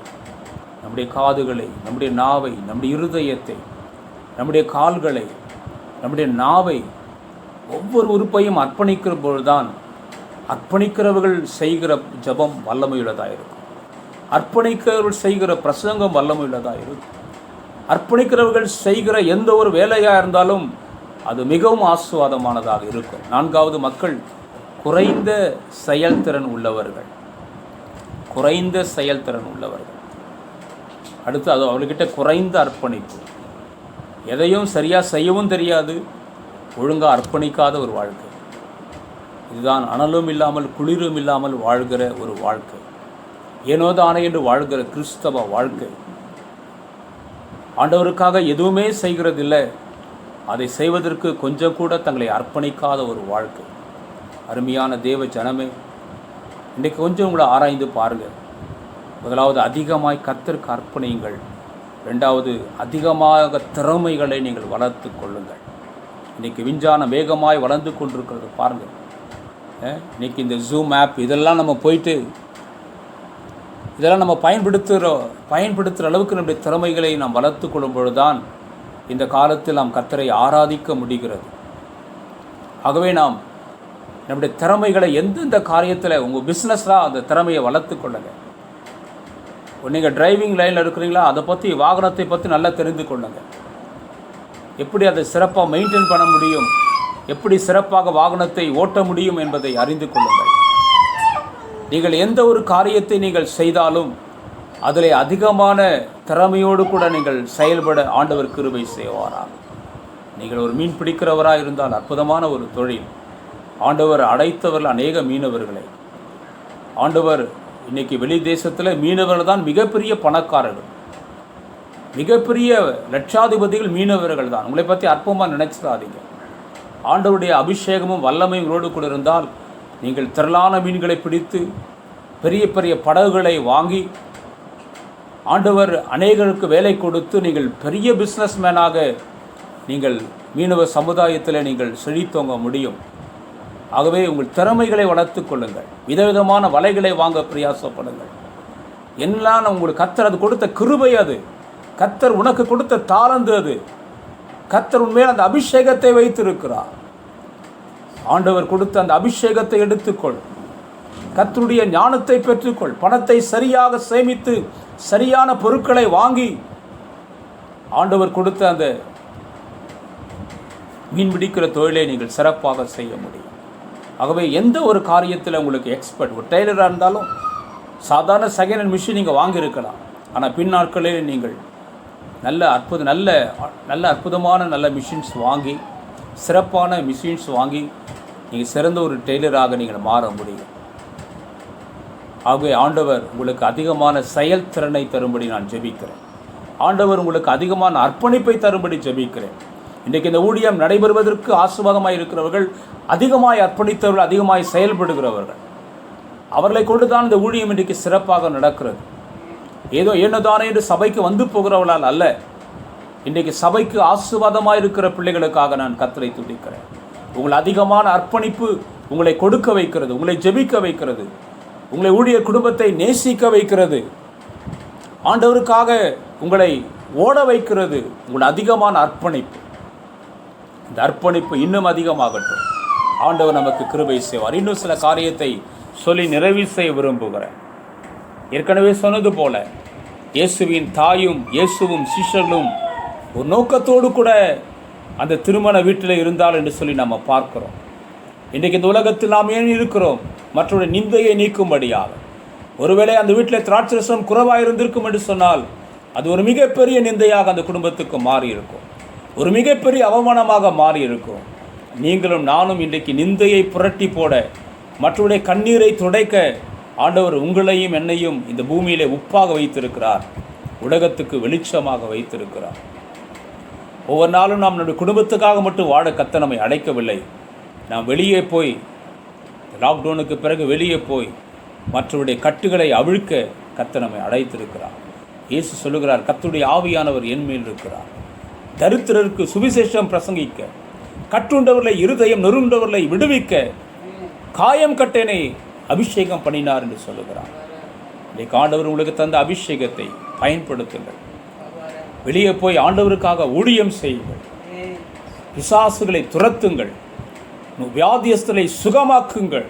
நம்முடைய காதுகளை, நம்முடைய நாவை, நம்முடைய இருதயத்தை, நம்முடைய கால்களை, நம்முடைய நாவை, ஒவ்வொரு உறுப்பையும் அர்ப்பணிக்கிற பொழுதுதான் அர்ப்பணிக்கிறவர்கள் செய்கிற ஜபம் வல்லமையுள்ளதாக இருக்கும். அர்ப்பணிக்கிறவர்கள் செய்கிற பிரசங்கம் வல்லமையுள்ளதாக இருக்கும். அர்ப்பணிக்கிறவர்கள் செய்கிற எந்த ஒரு வேலையாக இருந்தாலும் அது மிகவும் ஆசீர்வாதமானதாக இருக்கும். 4வது, மக்கள் குறைந்த செயல்திறன் உள்ளவர்கள். குறைந்த செயல்திறன் உள்ளவர்கள். அடுத்து அது அவர்கிட்ட குறைந்த அர்ப்பணிப்பு. எதையும் சரியாக செய்யவும் தெரியாது, ஒழுங்காக அர்ப்பணிக்காத ஒரு வாழ்க்கை. இதுதான் அனலும் இல்லாமல் குளிரும் இல்லாமல் வாழ்கிற ஒரு வாழ்க்கை. ஏனோதானே என்று வாழ்கிற கிறிஸ்தவ வாழ்க்கை. ஆண்டவருக்காக எதுவுமே செய்கிறதில்லை, அதை செய்வதற்கு கொஞ்சம் கூட தங்களை அர்ப்பணிக்காத ஒரு வாழ்க்கை. அருமையான தேவ ஜனமே, இன்றைக்கு கொஞ்சம் உங்களை ஆராய்ந்து பாருங்கள். முதலாவது, அதிகமாய் கர்த்தருக்கு அர்ப்பணியுங்கள். 2வது, அதிகமாக திறமைகளை நீங்கள் வளர்த்து கொள்ளுங்கள். இன்றைக்கு விஞ்ஞானம் வேகமாய் வளர்ந்து கொண்டிருக்கிறது. பாருங்கள், இன்றைக்கி இந்த ஜூம் ஆப் இதெல்லாம் நம்ம போயிட்டு இதெல்லாம் நம்ம பயன்படுத்துகிற அளவுக்கு நம்முடைய திறமைகளை நாம் வளர்த்து கொள்ளும் பொழுதுதான் இந்த காலத்தில் நாம் கர்த்தரை ஆராதிக்க முடிகிறது. ஆகவே நாம் நம்முடைய திறமைகளை எந்தெந்த காரியத்தில் உங்கள் பிஸ்னஸாக அந்த திறமையை வளர்த்து கொள்ளுங்க. நீங்கள் டிரைவிங் லைனில் இருக்கிறீங்களா, அதை பற்றி வாகனத்தை பற்றி நல்லா தெரிந்து கொள்ளுங்க. எப்படி அதை சிறப்பாக மெயின்டைன் பண்ண முடியும், எப்படி சிறப்பாக வாகனத்தை ஓட்ட முடியும் என்பதை அறிந்து கொள்ளுங்கள். நீங்கள் எந்த ஒரு காரியத்தை நீங்கள் செய்தாலும் அதில் அதிகமான திறமையோடு கூட நீங்கள் செயல்பட ஆண்டவர் கிருபை செய்வாராம். நீங்கள் ஒரு மீன் பிடிக்கிறவராக இருந்தால் அற்புதமான ஒரு தொழில். ஆண்டவர் அடைத்தவர்கள் அநேக மீனவர்களை. ஆண்டவர் இன்றைக்கி வெளி தேசத்தில் மீனவர்கள் தான் மிகப்பெரிய பணக்காரர்கள், மிகப்பெரிய லட்சாதிபதிகள் மீனவர்கள் தான். உங்களை பற்றி அற்பமாக நினைச்சிடாதீங்க. ஆண்டவருடைய அபிஷேகமும் வல்லமையும் ரோடு கூட இருந்தால் நீங்கள் திரளான மீன்களை பிடித்து பெரிய பெரிய படகுகளை வாங்கி ஆண்டவர் அநேகருக்கு வேலை கொடுத்து நீங்கள் பெரிய பிஸ்னஸ்மேனாக நீங்கள் மீனவ சமுதாயத்தில் நீங்கள் செழித்தோங்க முடியும். ஆகவே உங்கள் திறமைகளை வளர்த்து கொள்ளுங்கள். விதவிதமான வலைகளை வாங்க பிரயாசப்படுங்கள். எல்லாம் உங்களுக்கு கர்த்தர் அது கொடுத்த கிருபை, அது கர்த்தர் உனக்கு கொடுத்த தாளந்து, அது கர்த்தர் உண்மையில் அந்த அபிஷேகத்தை வைத்திருக்கிறார். ஆண்டவர் கொடுத்த அந்த அபிஷேகத்தை எடுத்துக்கொள். கர்த்தருடைய ஞானத்தை பெற்றுக்கொள். பணத்தை சரியாக சேமித்து சரியான பொருட்களை வாங்கி ஆண்டவர் கொடுத்த அந்த மீன் பிடிக்கிற தொழிலை நீங்கள் சிறப்பாக செய்ய முடியும். ஆகவே எந்த ஒரு காரியத்தில் உங்களுக்கு எக்ஸ்பர்ட், ஒரு டெய்லராக இருந்தாலும் சாதாரண செகண்ட் ஹேண்ட் மிஷின் நீங்கள் வாங்கியிருக்கலாம். ஆனால் பின் நாட்களில் நீங்கள் நல்ல அற்புதமான நல்ல மிஷின்ஸ் வாங்கி, சிறப்பான மிஷின்ஸ் வாங்கி நீங்கள் சிறந்த ஒரு டெய்லராக நீங்கள் மாற முடியும். ஆகவே ஆண்டவர் உங்களுக்கு அதிகமான செயல்திறனை தரும்படி நான் ஜெபிக்கிறேன். ஆண்டவர் உங்களுக்கு அதிகமான அர்ப்பணிப்பை தரும்படி ஜெபிக்கிறேன். இன்றைக்கு இந்த ஊழியம் நடைபெறுவதற்கு ஆசீர்வாதமாக இருக்கிறவர்கள், அதிகமாய் அர்ப்பணித்தவர்கள், அதிகமாய் செயல்படுகிறவர்கள், அவர்களை கொண்டு தான் இந்த ஊழியம் இன்றைக்கு சிறப்பாக நடக்கிறது. ஏதோ ஏனோதானே என்று சபைக்கு வந்து போகிறவர்களால் அல்ல. இன்றைக்கு சபைக்கு ஆசீர்வாதமாக இருக்கிற பிள்ளைகளுக்காக நான் கர்த்தரை துதிக்கிறேன். உங்கள் அதிகமான அர்ப்பணிப்பு உங்களை கொடுக்க வைக்கிறது, உங்களை ஜெபிக்க வைக்கிறது, உங்களை ஊழியர் குடும்பத்தை நேசிக்க வைக்கிறது, ஆண்டவருக்காக உங்களை ஓட வைக்கிறது. உங்கள் அதிகமான அர்ப்பணிப்பு, இந்த அர்ப்பணிப்பு இன்னும் அதிகமாகட்டும். ஆண்டவர் நமக்கு கிருபை செய்வார். இன்னும் சில காரியத்தை சொல்லி நிறைவு செய்ய விரும்புகிறேன். ஏற்கனவே சொன்னது போல இயேசுவின் தாயும் இயேசுவும் சிஷ்யர்களும் ஒரு நோக்கத்தோடு கூட அந்த திருமண வீட்டில் இருந்தால் என்று சொல்லி நம்ம பார்க்கிறோம். இன்றைக்கு இந்த உலகத்தில் நாம் ஏன் இருக்கிறோம்? மற்றவருடைய நிந்தையை நீக்கும்படியாக. ஒருவேளை அந்த வீட்டில் திராட்சரசம் குறைவாக இருந்திருக்கும் என்று சொன்னால் அது ஒரு மிகப்பெரிய நிந்தையாக அந்த குடும்பத்துக்கு மாறி இருக்கும், ஒரு மிகப்பெரிய அவமானமாக மாறி இருக்கும். நீங்களும் நானும் இன்றைக்கு நிந்தையை புரட்டி போட, மற்றவருடைய கண்ணீரை துடைக்க ஆண்டவர் உங்களையும் என்னையும் இந்த பூமியிலே உப்பாக வைத்திருக்கிறார், உலகத்துக்கு வெளிச்சமாக வைத்திருக்கிறார். ஒவ்வொரு நாளும் நாம் நம்முடைய குடும்பத்துக்காக மட்டும் வாழ கர்த்தர் நம்மை அடைக்கவில்லை. நாம் வெளியே போய், லாக்டவுனுக்கு பிறகு வெளியே போய் மற்றவருடைய கட்டுகளை அவிழ்க்க கர்த்தர் நம்மை அழைத்திருக்கிறார். இயேசு சொல்லுகிறார், கர்த்தருடைய ஆவியானவர் என் மேல் இருக்கிறார், தரித்திரருக்கு சுவிசேஷம் பிரசங்கிக்க, கட்டுண்டவர்களை இருதயம் நொறுண்டவர்களை விடுவிக்க, காயம் கட்டேனை அபிஷேகம் பண்ணினார் என்று சொல்லுகிறார். இன்றைக்கு ஆண்டவர் உங்களுக்கு தந்த அபிஷேகத்தை பயன்படுத்துங்கள். வெளியே போய் ஆண்டவருக்காக ஊழியம் செய்யுங்கள். பிசாசுகளை துரத்துங்கள், வியாதியஸ்தலை சுகமாக்குங்கள்.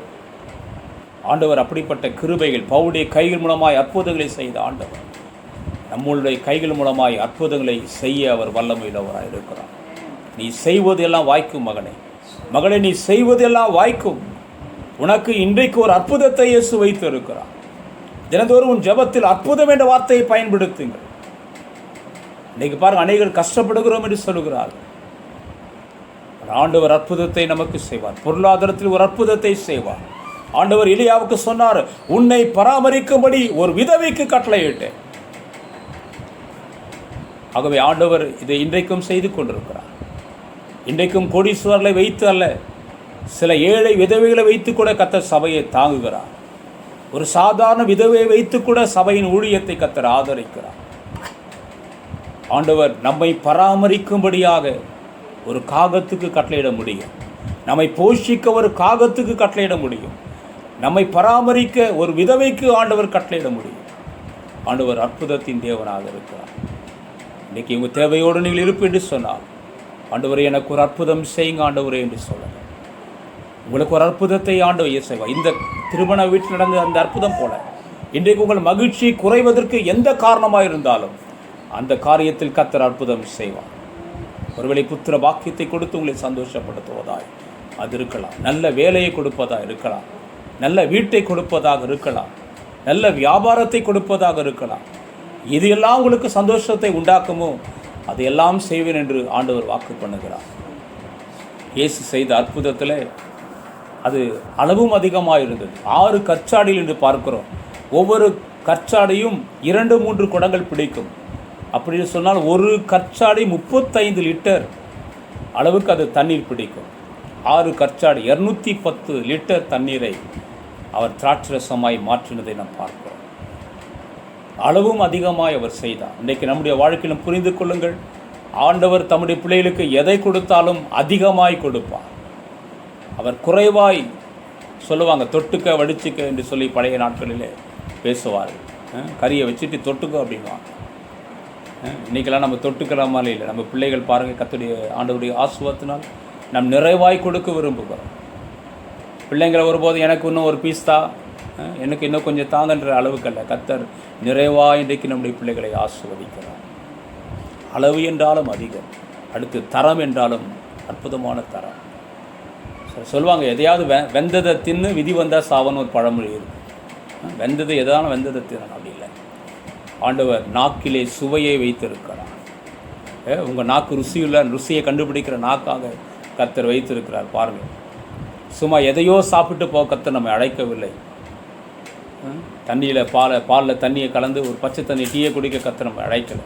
ஆண்டவர் அப்படிப்பட்ட கிருபைகள், பவுலுடைய கைகள் மூலமாய் அற்புதங்களை செய்த ஆண்டவர் நம்முடைய கைகள் மூலமாய் அற்புதங்களை செய்ய அவர் வல்லமையுள்ளவராக இருக்கிறார். நீ செய்வதெல்லாம் வாய்க்கும் மகனே, மகளே, நீ செய்வதெல்லாம் வாய்க்கும். உனக்கு இன்றைக்கு ஒரு அற்புதத்தை இயேசு வைத்து இருக்கிறார். தினந்தோறும் உன் ஜெபத்தில் அற்புதம் என்ற வார்த்தையை பயன்படுத்துங்கள். இன்றைக்கு பாருங்கள், அநேகர் கஷ்டப்படுகிறோம் என்று சொல்லுகிறார்கள். ஆண்டவர் அற்புதத்தை நமக்கு செய்வார். பொருளாதாரத்தில் ஒரு அற்புதத்தை செய்வார். ஆண்டவர் எலியாவுக்கு சொன்னார், உன்னை பராமரிக்கும்படி ஒரு விதவைக்கு கட்டளையிட்டேன். ஆகவே ஆண்டவர் இதை இன்றைக்கும் செய்து கொண்டிருக்கிறார். இன்றைக்கும் கோடீஸ்வரர்களை வைத்து அல்ல, சில ஏழை விதவைகளை வைத்து கூட கர்த்தர் சபையை தாங்குகிறார். ஒரு சாதாரண விதவையை வைத்து கூட சபையின் ஊழியத்தை கர்த்தர் ஆதரிக்கிறார். ஆண்டவர் நம்மை பராமரிக்கும்படியாக ஒரு காகத்துக்கு கட்டளையிட முடியும், நம்மை போஷிக்க ஒரு காகத்துக்கு கட்டளையிட முடியும். நம்மை பராமரிக்க ஒரு விதவைக்கு ஆண்டவர் கட்டளையிட முடியும். ஆண்டவர் அற்புதத்தின் தேவனாக இருக்கிறார். இன்றைக்கி உங்கள் தேவையோடு நீங்கள் இருப்பு என்று சொன்னால், ஆண்டவரே எனக்கு ஒரு அற்புதம் செய்யுங்க ஆண்டவரே என்று சொல்லுங்கள். உங்களுக்கு ஒரு அற்புதத்தை ஆண்டவர் செய்வார். இந்த திருமண வீட்டில் நடந்த அந்த அற்புதம் போல இன்றைக்கு உங்கள் மகிழ்ச்சி குறைவதற்கு எந்த காரணமாக இருந்தாலும் அந்த காரியத்தில் கர்த்தர் அற்புதம் செய்வார். ஒருவேளை புத்திர பாக்கியத்தை கொடுத்து உங்களை சந்தோஷப்படுத்துவதாய் அது இருக்கலாம், நல்ல வேலையை கொடுப்பதாக இருக்கலாம், நல்ல வீட்டை கொடுப்பதாக இருக்கலாம், நல்ல வியாபாரத்தை கொடுப்பதாக இருக்கலாம். இது எல்லாம் உங்களுக்கு சந்தோஷத்தை உண்டாக்குமோ அதையெல்லாம் செய்வேன் என்று ஆண்டவர் வாக்கு பண்ணுகிறார். இயேசு செய்த அற்புதத்தில் அது அளவும் அதிகமாக இருந்தது. 6 கற்சாடியில் என்று பார்க்கிறோம். ஒவ்வொரு கற்சாடியும் 2-3 குடங்கள் பிடிக்கும். அப்படின்னு சொன்னால் ஒரு கற்சாடி 35 லிட்டர் அளவுக்கு அது தண்ணீர் பிடிக்கும். 6 கற்சாடி 210 லிட்டர் தண்ணீரை அவர் திராட்சரசமாய் மாற்றினதை நாம் பார்க்கிறோம். அளவும் அதிகமாய் அவர் செய்தார். இன்றைக்கு நம்முடைய வாழ்க்கையிலும் புரிந்து கொள்ளுங்கள், ஆண்டவர் தம்முடைய பிள்ளைகளுக்கு எதை கொடுத்தாலும் அதிகமாய் கொடுப்பார். அவர் குறைவாய் சொல்லுவாங்க, தொட்டுக்க வடிச்சுக்க என்று சொல்லி பழைய நாட்களிலே பேசுவார். கறியை வச்சுட்டு தொட்டுக்க அப்படின்வாங்க. இன்றைக்கெல்லாம் நம்ம தொட்டுக்கிற மாதிரி இல்லை. நம்ம பிள்ளைகள் பாருங்கள், கர்த்தருடைய ஆண்டவருடைய ஆசீர்வாதத்தினால் நாம் நிறைவாய் கொடுக்க விரும்புகிறோம். பிள்ளைங்களை ஒருபோது எனக்கு இன்னும் ஒரு பீஸ் தான், எனக்கு இன்னும் கொஞ்சம் தாங்கன்ற அளவுக்கு அல்ல. கர்த்தர் நிறைவாய் இன்றைக்கு நம்முடைய பிள்ளைகளை ஆசீர்வதிக்கிறார். அளவு என்றாலும் அதிகம், அடுத்து தரம் என்றாலும் அற்புதமான தரம். சொல்லுவாங்க, எதையாவது வெந்ததை தின்னு விதி வந்தால் சாவன்னு ஒரு பழமொழி இருக்குது. வெந்தது எதான வெந்ததை தின்னு அப்படி இல்லை. ஆண்டவர் நாக்கிலே சுவையை வைத்திருக்கிறார். உங்கள் நாக்கு ருசியை கண்டுபிடிக்கிற நாக்காக கர்த்தர் வைத்திருக்கிறார். பாருங்கள், சும்மா எதையோ சாப்பிட்டு போக கர்த்தர் நம்மை அழைக்கவில்லை. தண்ணியில் பாலில் தண்ணியை கலந்து ஒரு பச்சை தண்ணி டீயை குடிக்க கர்த்தர் நம்ம அழைக்கலை.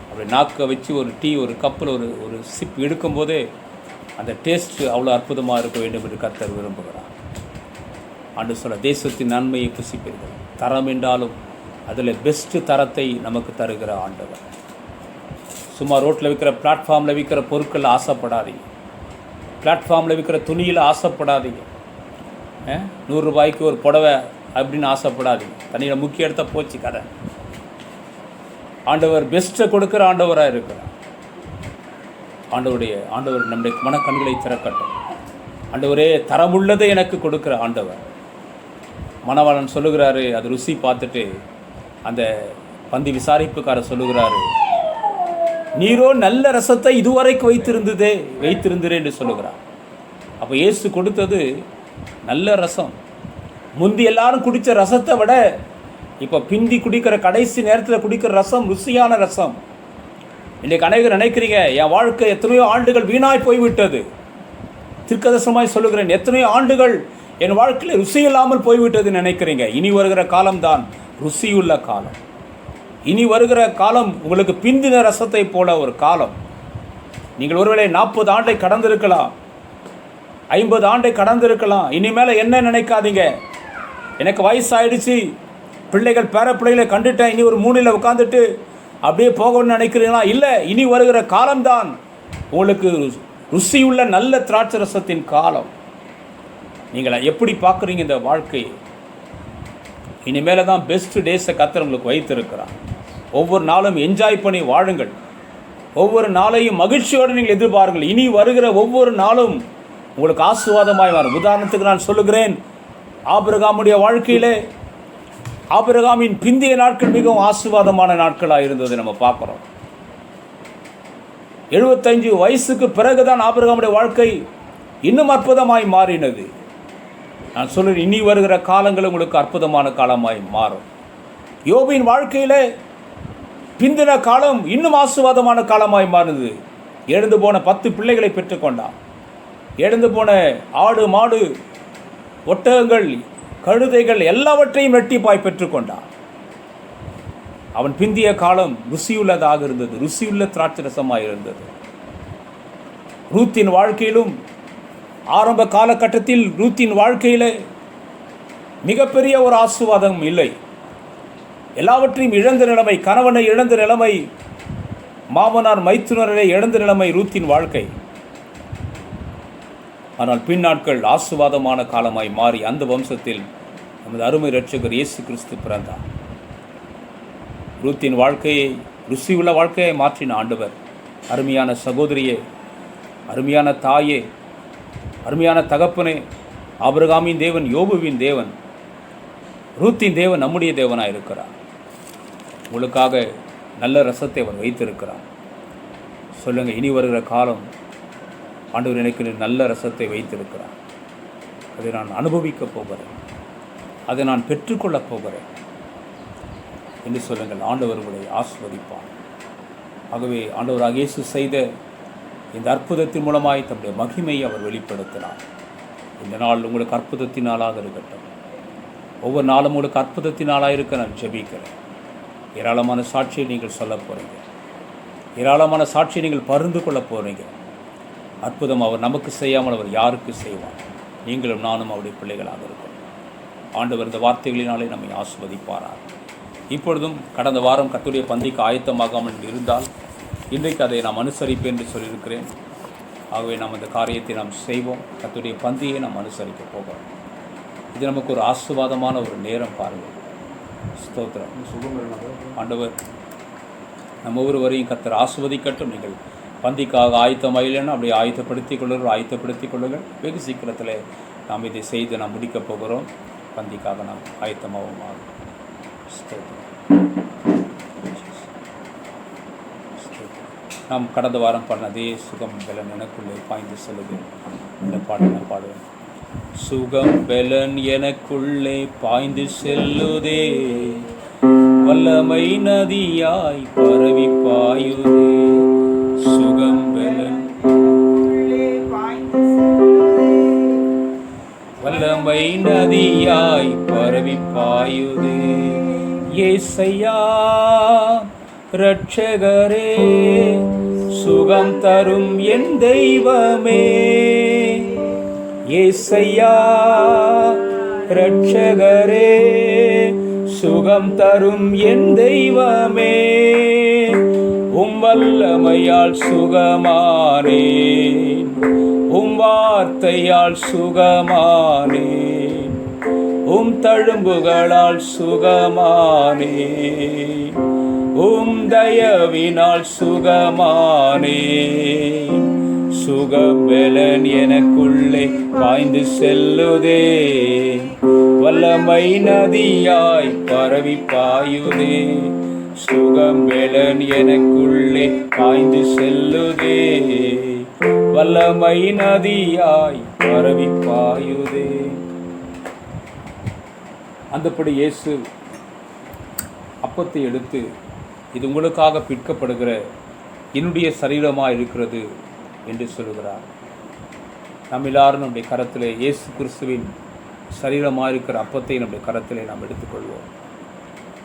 அப்படி நாக்கை வச்சு ஒரு டீ ஒரு கப்பில் ஒரு சிப் எடுக்கும்போதே அந்த டேஸ்ட்டு அவ்வளோ அற்புதமாக இருக்க வேண்டும் என்று கர்த்தர் விரும்புகிறார். ஆண்டு சொல்ல, தேசத்தின் நன்மையை புசிப்பீர்கள். தரம் என்றாலும் அதில் பெஸ்ட்டு தரத்தை நமக்கு தருகிற ஆண்டவர். சும்மா ரோட்டில் விற்கிற பிளாட்ஃபார்மில் விற்கிற பொருட்கள் ஆசைப்படாதீங்க. பிளாட்ஃபார்மில் விற்கிற துணியில் ஆசைப்படாதீங்க. 100 ரூபாய்க்கு ஒரு புடவை அப்படின்னு ஆசைப்படாதீங்க. தண்ணியில் முக்கிய இடத்த போச்சு கடை. ஆண்டவர் பெஸ்ட்டை கொடுக்குற ஆண்டவராக இருக்கிறார். ஆண்டவர் நம்முடைய மனக்கண்களை திறக்கட்டும். ஆண்டவரே, தரமுள்ளதை எனக்கு கொடுக்குற ஆண்டவர். மணவாளன் சொல்லுகிறாரு, அது ருசி பார்த்துட்டு அந்த பந்தி விசாரிப்புக்காரர் சொல்லுகிறாரு, நீரோ நல்ல ரசத்தை இதுவரைக்கும் வைத்திருந்ததே என்று சொல்லுகிறார். அப்போ இயேசு கொடுத்தது நல்ல ரசம். முந்தி எல்லாரும் குடித்த ரசத்தை விட இப்போ பிந்தி குடிக்கிற கடைசி நேரத்தில் குடிக்கிற ரசம் ருசியான ரசம். இன்றைக்கு அனைவரும் நினைக்கிறீங்க, என் வாழ்க்கை எத்தனையோ ஆண்டுகள் வீணாய் போய்விட்டது. தீர்க்கதரிசனமாய் சொல்லுகிறேன், எத்தனையோ ஆண்டுகள் என் வாழ்க்கையில் ருசி இல்லாமல் போய்விட்டதுன்னு நினைக்கிறீங்க. இனி வருகிற காலம்தான் ருசியுள்ள காலம். இனி வருகிற காலம் உங்களுக்கு பிந்தின ரசத்தை போல ஒரு காலம். நீங்கள் ஒருவேளை 40 ஆண்டை கடந்திருக்கலாம், 50 ஆண்டை கடந்திருக்கலாம். இனிமேல் என்ன நினைக்காதீங்க, எனக்கு வயசாயிடுச்சு, பிள்ளைகள் பேர பிள்ளைகளை கண்டுட்டேன், இனி ஒரு மூலையில் உட்காந்துட்டு அப்படியே போகணும்னு நினைக்கிறீங்களா? இல்லை, இனி வருகிற காலம்தான் உங்களுக்கு ருசியுள்ள நல்ல திராட்சை ரசத்தின் காலம். நீங்கள் எப்படி பார்க்குறீங்க இந்த வாழ்க்கையை? இனிமேல தான் பெஸ்ட் டேஸை கர்த்தர் உங்களுக்கு வைத்திருக்கிறார். ஒவ்வொரு நாளும் என்ஜாய் பண்ணி வாழுங்கள். ஒவ்வொரு நாளையும் மகிழ்ச்சியோடு நீங்கள் எதிர்பாருங்கள். இனி வருகிற ஒவ்வொரு நாளும் உங்களுக்கு ஆசீர்வாதமாய் வரும். உதாரணத்துக்கு நான் சொல்லுகிறேன், ஆபிரகாமுடைய வாழ்க்கையிலே ஆபிரகாமின் பிந்திய நாட்கள் மிகவும் ஆசீர்வாதமான நாட்களாக இருந்தது நம்ம பார்க்குறோம். 75 வயசுக்கு பிறகுதான் ஆபிரகாமுடைய வாழ்க்கை இன்னும் அற்புதமாய் மாறினது. நான் சொல்கிறேன், இனி வருகிற காலங்கள் உங்களுக்கு அற்புதமான காலமாய் மாறும். யோபின் வாழ்க்கையில் பிந்தின காலம் இன்னும் ஆசீர்வாதமான காலமாய் மாறினது. எழுந்து போன 10 பிள்ளைகளை பெற்றுக்கொண்டான். எழுந்து போன ஆடு மாடு ஒட்டகங்கள் கழுதைகள் எல்லாவற்றையும் இரட்டிப்பாய் பெற்றுக்கொண்டான். அவன் பிந்திய காலம் ருசியுள்ளதாக இருந்தது, ருசியுள்ள திராட்சை ரசமாக இருந்தது. ரூத்தின் வாழ்க்கையிலும் ஆரம்ப காலகட்டத்தில் ரூத்தின் வாழ்க்கையில் மிகப்பெரிய ஒரு ஆசீர்வாதம் இல்லை. எல்லாவற்றையும் இழந்த நிலைமை, கணவனை இழந்த நிலைமை, மாமனார் மைத்துனரை இழந்த நிலைமை ரூத்தின் வாழ்க்கை. ஆனால் பின்னாட்கள் ஆசீர்வாதமான காலமாய் மாறி அந்த வம்சத்தில் நமது அருமை இரட்சகர் இயேசு கிறிஸ்து பிறந்தார். ரூத்தின் வாழ்க்கையை ருசியுள்ள வாழ்க்கையை மாற்றின ஆண்டவர். அருமையான சகோதரியே, அருமையான தாயே, அருமையான தகப்பனே, ஆபிரகாமின் தேவன், யோபுவின் தேவன், ரூத்தின் தேவன் நம்முடைய தேவனாக இருக்கிறார். உங்களுக்காக நல்ல ரசத்தை அவர் வைத்திருக்கிறார். சொல்லுங்கள், இனி வருகிற காலம் ஆண்டவர் எனக்கு நல்ல ரசத்தை வைத்திருக்கிறார். அதை நான் அனுபவிக்கப் போகிறேன், அதை நான் பெற்றுக்கொள்ளப் போகிறேன் என்று சொல்லுங்கள். ஆண்டவர் உங்களை ஆசீர்வதிப்பார். ஆகவே ஆண்டவராக இயேசு செய்த இந்த அற்புதத்தின் மூலமாய் தம்முடைய மகிமையை அவர் வெளிப்படுத்தினார். இந்த நாள் உங்களுக்கு அற்புதத்தின் நாளாக இருக்கட்டும். ஒவ்வொரு நாளும் உங்களுக்கு அற்புதத்தின் நாளாக இருக்க நான் ஜெபிக்கிறேன். ஏராளமான சாட்சியை நீங்கள் சொல்ல போகிறீங்க, ஏராளமான சாட்சியை நீங்கள் பகிர்ந்து கொள்ள போகிறீங்க. அற்புதம் அவர் நமக்கு செய்யாமல் அவர் யாருக்கு செய்வார்? நீங்களும் நானும் அவருடைய பிள்ளைகளாக இருக்கும். ஆண்டவர் இந்த வார்த்தைகளினாலே நம்மை ஆசீர்வதிப்பாரார். இப்பொழுதும் கடந்த வாரம் கர்த்தருடைய பந்திக்கு ஆயத்தமாகாமல் இருந்தால் இன்றைக்கு அதை நாம் அனுசரிப்பேன் என்று சொல்லியிருக்கிறேன். ஆகவே நாம் அந்த காரியத்தை நாம் செய்வோம். கர்த்தருடைய பந்தியை நாம் அனுசரிக்க போகிறோம். இது நமக்கு ஒரு ஆசீர்வாதமான ஒரு நேரம். பாருங்கள், ஸ்தோத்திரம். ஆண்டவர் நம்ம ஒவ்வொருவரையும் கர்த்தர் ஆசீர்வதிக்கட்டும். நீங்கள் பந்திக்காக ஆயத்தமாக இல்லைன்னா அப்படியே ஆயத்தப்படுத்திக் கொள்ளுங்கள். வெகு சீக்கிரத்தில் நாம் இதை செய்து நாம் முடிக்கப் போகிறோம். பந்திக்காக நாம் ஆயத்தமாகவும். நாம் கடந்த வாரம் பாடினதே சுகம் பலன் எனக்குள்ளே பாய்ந்து செல்லுது. இந்த பாடல் நான் பாடுவேன். சுகம் பலன் எனக்குள்ளே பாய்ந்து செல்லுதே, வல்லமை நதியாய் பரவி பாயுதே. சுகம் பலன் வல்லமை நதியாய் பரவி பாயுதே. ஏசையா இரட்சகரே, சுகம் தரும் என் தெய்வமே. ஏசையா இரட்சகரே, சுகம் தரும் என் தெய்வமே. உம் வல்லமையால் சுகமானேன், உம் வார்த்தையால் சுகமானேன், உம் தழும்புகளால் சுகமானேன், உம் தயவினால் சுகமானேன். சுகபலன் எனக்குள்ளே பாய்ந்து செல்லுதே, வல்லமை நதியாய் பரவி பாயுதே. சுகபலன் எனக்குள்ளே பாய்ந்து செல்லுதே, வல்லமை நதியாய் பரவி பாயுதே. அந்தப்படி இயேசு அப்பத்தை எடுத்து, இது உங்களுக்காக பிற்கப்படுகிற என்னுடைய சரீரமாக இருக்கிறது என்று சொல்கிறார். நம்ம எல்லாரும் நம்முடைய கரத்திலே இயேசு கிறிஸ்துவின் சரீரமாக இருக்கிற அப்பத்தை நம்முடைய கரத்திலே நாம் எடுத்துக்கொள்வோம்.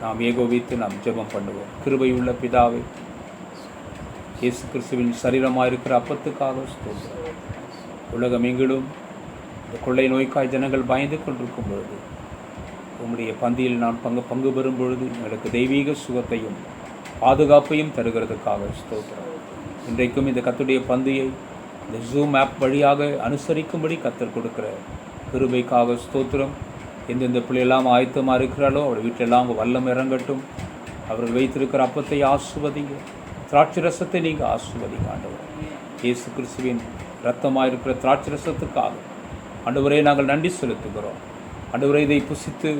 நாம் ஏகோபித்து நாம் ஜெபம் பண்ணுவோம். கிருபையுள்ள பிதாவே, இயேசு கிறிஸ்துவின் சரீரமாக இருக்கிற அப்பத்துக்காக ஸ்தோத்திரம். உலகம் எங்கிலும் இந்த கொள்ளை நோய்க்காய் ஜனங்கள் பயந்து கொண்டிருக்கும் பொழுது, உம்முடைய பந்தியில் நான் பங்கு பெறும் பொழுது எங்களுக்கு தெய்வீக சுகத்தையும் பாதுகாப்பையும் தருகிறதுக்காக ஸ்தோத்திரம். இன்றைக்கும் இந்த கர்த்தருடைய பந்தியை இந்த ஜூம் ஆப் வழியாக அனுசரிக்கும்படி கர்த்தர் கொடுக்கிற கிருபைக்காக ஸ்தோத்திரம். எந்தெந்த பிள்ளையெல்லாம் ஆயத்தமாக இருக்கிறாளோ அவள் வீட்டிலெல்லாம் அவங்க வல்லம் இறங்கட்டும். அவர்கள் வைத்திருக்கிற அப்பத்தை ஆசுவதிங்க, திராட்சை ரசத்தை நீங்கள் ஆசுவதிங்க. ஆண்டவர் இயேசு கிறிஸ்துவின் இரத்தமாக இருக்கிற திராட்சை ரசத்துக்காக ஆண்டவரே நாங்கள் நன்றி செலுத்துகிறோம். ஆண்டவரே இதை புசித்து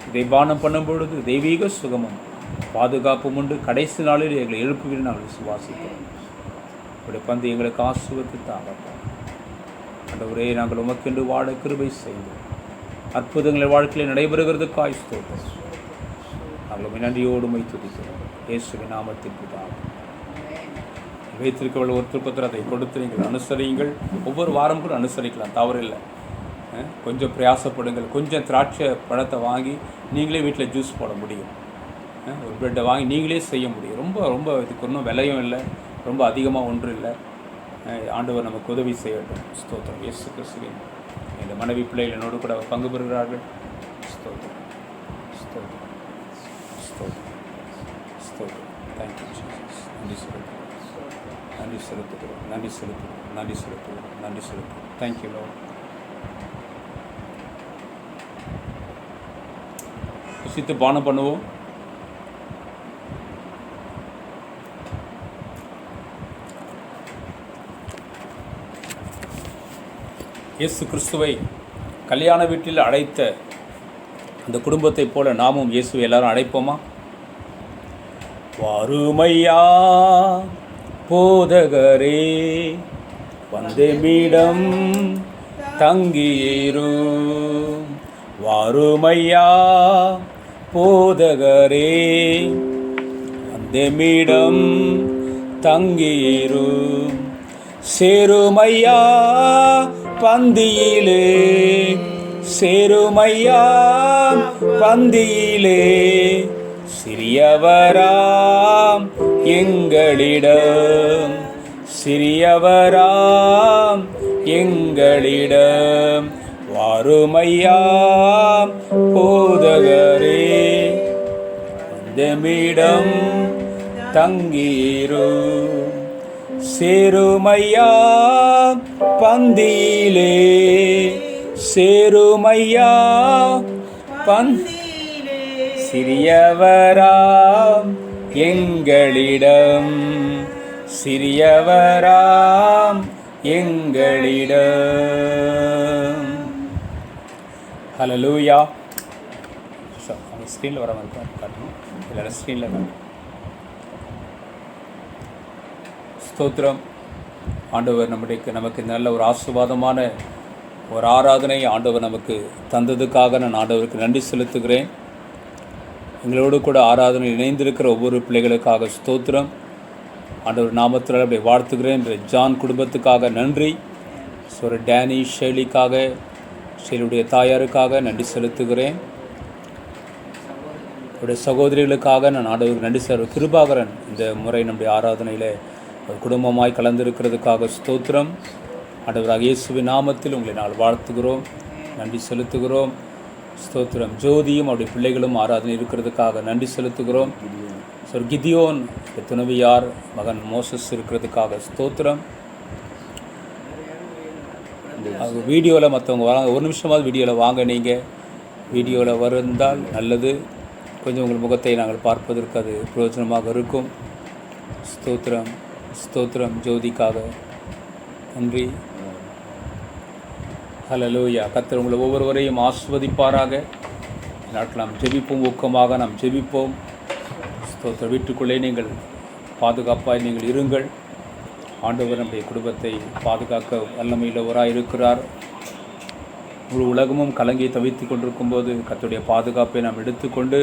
இதை பானம் பண்ணும் பொழுது தெய்வீக சுகமும் பாதுகாப்பும் உண்டு. கடைசி நாளில் எங்களை எழுப்புவீர்கள் நாங்கள் விசுவாசிக்கிறோம். உடைய பந்து எங்களுக்கு ஆசுவத்து தாங்கப்பா. ஆண்டவரே நாங்கள் உமக்கென்று வாழ கிருபை செய்து அற்புதங்களை வாழ்க்கையில் நடைபெறுகிறதுக்காய் ஸ்தோத்திரம். நாங்கள் நன்றியோடு மை துதிக்கிறோம். இயேசுவின் நாமத்தில் பிதாவே. வைத்திருக்கவள் ஒருத்தருக்கு அதை கொடுத்து நீங்கள் அனுசரியுங்கள். ஒவ்வொரு வாரம் கூட அனுசரிக்கலாம், தவறில்லை. கொஞ்சம் பிரயாசப்படுங்கள். கொஞ்சம் திராட்சை பழத்தை வாங்கி நீங்களே வீட்டில் ஜூஸ் போட முடியும். ஒரு ப்ரெட்டை வாங்கி நீங்களே செய்ய முடியும். ரொம்ப ரொம்ப இதுக்கு ஒன்றும் விலையும் இல்லை, ரொம்ப அதிகமாக ஒன்றும் இல்லை. ஆண்டவர் நமக்கு உதவி செய்யட்டும். ஸ்தோத்திரம். இயேசு கிறிஸ்துவின் இந்த மனைவி பிள்ளைகள் என்னோடு கூட பங்கு பெறுகிறார்கள். ஸ்தோத்திரம், ஸ்தோத்திரம், ஸ்தோத்திரம், ஸ்தோத்திரம். Thank you Jesus. நன்றி சொல்லுங்கள். நன்றி செலுத்துகிறோம், நன்றி செலுத்துகிறோம், நன்றி செலுத்துகிறோம், நன்றி செலுத்துகிறோம். Thank you Lord. புசித்து பானம் பண்ணுவோம். இயேசு கிறிஸ்துவை கல்யாண வீட்டில் அழைத்த அந்த குடும்பத்தைப் போல நாமும் இயேசுவை எல்லாரும் அழைப்போமா? வாருமையா போதகரே, வந்தெம்மிடம் தங்கியிரும். வாருமையா போதகரே, வந்தெம்மிடம் தங்கியிரும். சேருமையா பந்தியிலே, சேருமையா பந்தியிலே, சிறியவராம் எங்களிடம், சிறியவராம் எங்களிடம். வாருமையா போதகரே, வந்தெம்மிடம் தங்கியிரும். சேருமையா பந்தியிலே, சேருமையா சிறியவராம் எங்களிடம், சிறியவராம் எங்களிடம். ஹல்லேலூயா. அவங்க ஸ்க்ரீனில் வர மாதிரி காட்டணும், இல்லை ஸ்க்ரீனில் காட்டணும். ஸ்தோத்திரம். ஆண்டவர் நமக்கு நல்ல ஒரு ஆசீர்வாதமான ஒரு ஆராதனை ஆண்டவர் நமக்கு தந்ததுக்காக நான் ஆண்டவருக்கு நன்றி செலுத்துகிறேன். எங்களோடு கூட ஆராதனை இணைந்திருக்கிற ஒவ்வொரு பிள்ளைகளுக்காக ஸ்தோத்திரம். ஆண்டவர் நாமத்தில் அப்படி வாழ்த்துகிறேன். ஜான் குடும்பத்துக்காக நன்றி. ஒரு டேனி ஷெய்லிக்காக, ஷெய்லியுடைய தாயாருக்காக நன்றி செலுத்துகிறேன். அவருடைய சகோதரிகளுக்காக நான் ஆண்டவருக்கு நன்றி செலுத்த. கிருபாகரன் இந்த முறை நம்முடைய ஆராதனையில் குடும்பமாய் கலந்திருக்கிறதுக்காக ஸ்தோத்திரம். ஆண்டவராக இயேசுவின் நாமத்தில் உங்களை நாள் வாழ்த்துகிறோம், நன்றி செலுத்துகிறோம். ஸ்தோத்திரம். ஜோதியும் அவருடைய பிள்ளைகளும் ஆராதனை இருக்கிறதுக்காக நன்றி செலுத்துகிறோம். கிதியோன் துணவியார் மகன் மோசஸ் இருக்கிறதுக்காக ஸ்தோத்திரம். வீடியோவில் மற்றவங்க வராங்க, ஒரு நிமிஷமாவது வீடியோவில் வாங்க. நீங்கள் வீடியோவில் வருந்தால் நல்லது, கொஞ்சம் உங்கள் முகத்தை நாங்கள் பார்ப்பதற்கு அது பிரயோஜனமாக இருக்கும். ஸ்தோத்திரம், ஸ்தோத்திரம். ஜோதிக்காக நன்றி. ஹல்லேலூயா. கர்த்தர் உங்களை ஒவ்வொருவரையும் ஆசீர்வதிப்பாராக. நாட்டில் நாம் ஜெபிப்போம், ஊக்கமாக நாம் ஜெபிப்போம். ஸ்தோத்திர. வீட்டுக்குள்ளே நீங்கள் பாதுகாப்பாய் நீங்கள் இருங்கள். ஆண்டவர் நம்முடைய குடும்பத்தை பாதுகாக்க வல்லமையுள்ளவராக இருக்கிறார். முழு உலகமும் கலங்கி தவித்து கொண்டிருக்கும் போது கர்த்தருடைய பாதுகாப்பை நாம் எடுத்துக்கொண்டு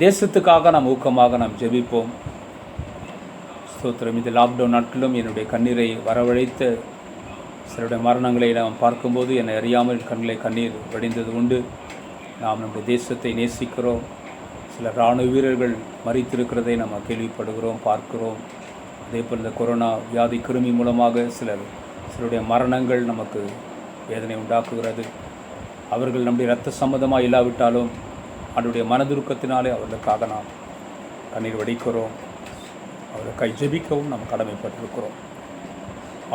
தேசத்துக்காக நாம் ஊக்கமாக நாம் ஜெபிப்போம். ஸ்தோத்திரம். இந்த லாக்டவுன் நாட்களிலும் என்னுடைய கண்ணீரை வரவழைத்த சிலருடைய மரணங்களை நாம் பார்க்கும்போது என்னை அறியாமல் கண்ணீர் வடிந்தது உண்டு. நாம் நம்முடைய தேசத்தை நேசிக்கிறோம். சில இராணுவ வீரர்கள் மறித்திருக்கிறதை நாம் கேள்விப்படுகிறோம், பார்க்கிறோம். அதே போல் இந்த கொரோனா வியாதி கிருமி மூலமாக சிலருடைய மரணங்கள் நமக்கு வேதனை உண்டாக்குகிறது. அவர்கள் நம்முடைய இரத்த சம்மதமாக இல்லாவிட்டாலும் அவருடைய மனதுருக்கத்தினாலே அவர்களுக்காக நாம் கண்ணீர் வடிக்கிறோம். அவர்களுக்காக ஜெபிக்கவும் நாம் கடமைப்பட்டிருக்கிறோம்.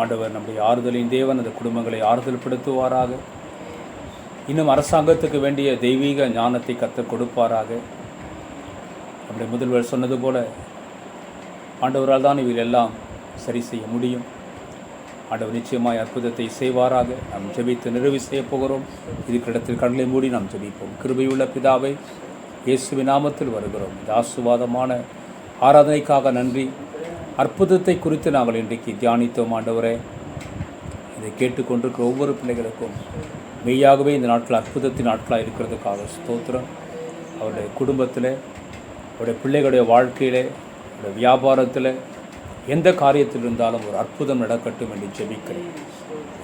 ஆண்டவர் நம்முடைய ஆறுதலின் தேவன் அந்த குடும்பங்களை ஆறுதல்படுத்துவாராக. இன்னும் அரசாங்கத்துக்கு வேண்டிய தெய்வீக ஞானத்தை கற்றுக் கொடுப்பாராக. நம்முடைய முதல்வர் சொன்னது போல ஆண்டவரால் தான் இதில் எல்லாம் சரி செய்ய முடியும். ஆண்டவர் நிச்சயமாய் அற்புதத்தை செய்வாராக. நாம் ஜெபித்து நிறைவு செய்ய போகிறோம். இதுக்கு இடத்தில் கடலை மூடி நாம் ஜெபிப்போம். கிருபையுள்ள பிதாவை, இயேசுவின் நாமத்தில் வருகிறோம். இந்த ஆசீர்வாதமான ஆராதனைக்காக நன்றி. அற்புதத்தை குறித்து நாங்கள் இன்றைக்கு தியானித்தோம். ஆண்டவரே, இதை கேட்டுக்கொண்டிருக்கிற ஒவ்வொரு பிள்ளைகளுக்கும் மெய்யாகவே இந்த நாட்கள் அற்புதத்தின் நாட்களாக இருக்கிறதுக்காக ஸ்தோத்திரம். அவருடைய குடும்பத்தில், அவருடைய பிள்ளைகளுடைய வாழ்க்கையில், அவருடைய வியாபாரத்தில், எந்த காரியத்தில் இருந்தாலும் ஒரு அற்புதம் நடக்கட்டும் என்று ஜெபிக்கிறேன்.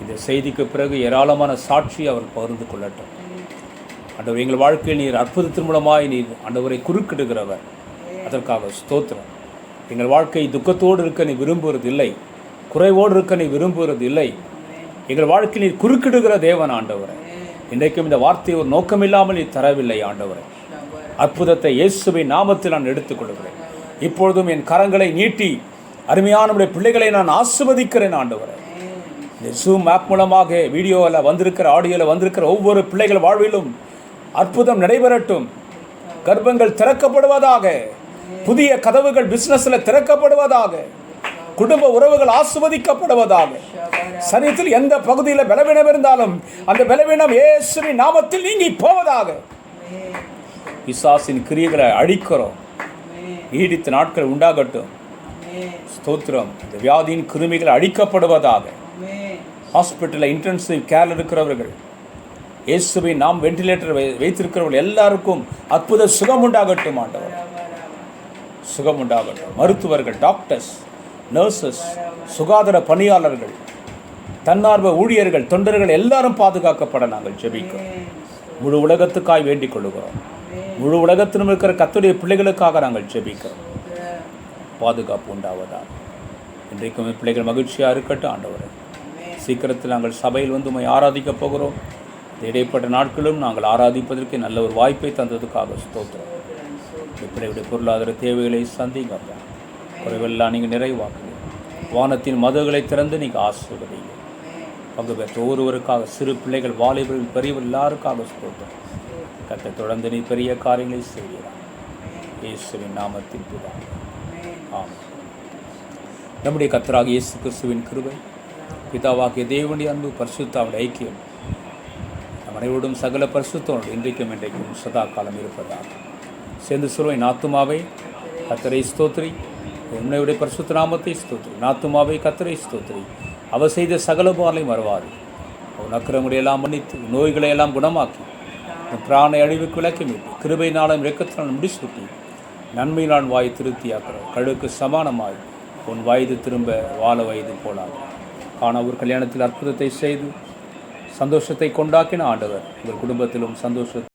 இந்த செய்திக்கு பிறகு ஏராளமான சாட்சி அவர் பகிர்ந்து கொள்ளட்டும். ஆண்டவர், எங்கள் வாழ்க்கையில் நீர் அற்புதத்தின் மூலமாய் நீர் ஆண்டவரை குறுக்கிடுகிறவர். அதற்காக ஸ்தோத்திரம். எங்கள் வாழ்க்கை துக்கத்தோடு இருக்க நீ விரும்புவதில்லை, குறைவோடு இருக்க நீ விரும்புவதில்லை. எங்கள் வாழ்க்கையில் நீர் குறுக்கிடுகிற தேவன் ஆண்டவரை. இன்றைக்கும் இந்த வார்த்தையை ஒரு நோக்கமில்லாமல் நீ தரவில்லை ஆண்டவரை. அற்புதத்தை இயேசுவின் நாமத்தில் நான் எடுத்துக்கொள்கிறேன். இப்பொழுதும் என் கரங்களை நீட்டி அருமையான நம்முடைய பிள்ளைகளை நான் ஆசீர்வதிக்கிறேன் ஆண்டவரே. இந்த ஜூம் ஆப் மூலமாக வீடியோவில் வந்திருக்கிற, ஆடியோவில் வந்திருக்கிற ஒவ்வொரு பிள்ளைகள் வாழ்விலும் அற்புதம் நடைபெறட்டும். கர்ப்பங்கள் திறக்கப்படுவதாக, புதிய கதவுகள் பிசினஸில் திறக்கப்படுவதாக, குடும்ப உறவுகள் ஆசீர்வதிக்கப்படுவதாக. சரீரத்தில் எந்த பகுதியில் பலவீனம் இருந்தாலும் அந்த பலவீனம் இயேசுவின் நாமத்தில் நீங்கி போவதாக. பிசாசின் கிரியைகளை அழிக்கிறோம். நீடித்த நாட்கள் உண்டாகட்டும். ஸ்தோத்திரம். இந்த வியாதியின் கிருமிகள் அழிக்கப்படுவதாக. ஹாஸ்பிட்டலில் இன்டென்சிவ் கேர் இருக்கிறவர்கள், இயேசுவை நாம் வெண்டிலேட்டர் வைத்திருக்கிறவர்கள் எல்லாருக்கும் அற்புத சுகம் உண்டாகட்டும் ஆண்டவர். சுகம் உண்டாகட்டும். மருத்துவர்கள், டாக்டர்ஸ், நர்சஸ், சுகாதார பணியாளர்கள், தன்னார்வ ஊழியர்கள், தொண்டர்கள் எல்லாரும் பாதுகாக்கப்பட நாங்கள் ஜெபிக்கிறோம். முழு உலகத்துக்காய் வேண்டிக் கொள்கிறோம். முழு உலகத்திலும் இருக்கிற கர்த்தருடைய பிள்ளைகளுக்காக நாங்கள் ஜெபிக்கிறோம். பாதுகாப்பு உண்டாவதாக. இன்றைக்கும் பிள்ளைகள் மகிழ்ச்சியாக இருக்கட்டும் ஆண்டவரே. சீக்கிரத்தில் நாங்கள் சபையில் வந்து உம்மை ஆராதிக்கப் போகிறோம். இடைப்பட்ட நாட்களும் நாங்கள் ஆராதிப்பதற்கு நல்ல ஒரு வாய்ப்பை தந்ததுக்காக ஸ்தோத்திரம். பிள்ளைகளுடைய பொருளாதார தேவைகளை சந்திங்கப்பா. குறைவெல்லாம் நீங்கள் நிறைவாக்குங்க. வானத்தின் மதகுகளை திறந்து நீங்கள் ஆசீர்வதிங்க. பங்கு பெற்ற ஒருவருக்காக, சிறு பிள்ளைகள், வாலிபர்கள், பெரியவர் எல்லாருக்காக ஸ்தோத்திரம். கர்த்தர் தொடர்ந்து நீ பெரிய காரியங்களை செய்கிறார். இயேசுவின் நாமத்தில் பிதாவே. ஆமென். நம்முடைய கர்த்தராகிய இயேசு கிறிஸ்துவின் கிருபை, பிதாவாகிய தேவனுடைய அன்பு, பரிசுத்தாவுடைய ஐக்கியம் நம் அனைவரோடும் சகல பரிசுத்தோடு இன்றைக்கும் இன்றைக்கும் சதா காலம் இருப்பதாக. சேர்ந்து சொல்வேன், நாத்துமாவை கர்த்தரை ஸ்தோத்திரி, உன்னையுடைய பரிசுத்த நாமத்தை ஸ்தோத்திரி. நாத்துமாவை கர்த்தரை ஸ்தோத்திரி, அவர் செய்த சகல பாலையும் மறவாது. அவன் அக்கிரமுடைய எல்லாம் மன்னித்து, நோய்களை எல்லாம் குணமாக்கி, பிராணை அழிவுக்கு விளக்கி மீட்டு, கிருபை நாளும் இரக்கத்தினால் முடிசூட்டி, நன்மையினால் வாய் திருப்தியாக்கிற கழுக்கு சமானமாய் உன் வயது திரும்ப வாழ வயது போலாது. ஆனால் ஒரு கல்யாணத்தில் அற்புதத்தை செய்து சந்தோஷத்தை கொண்டாக்கின ஆண்டவர் உங்கள் குடும்பத்திலும் சந்தோஷத்தை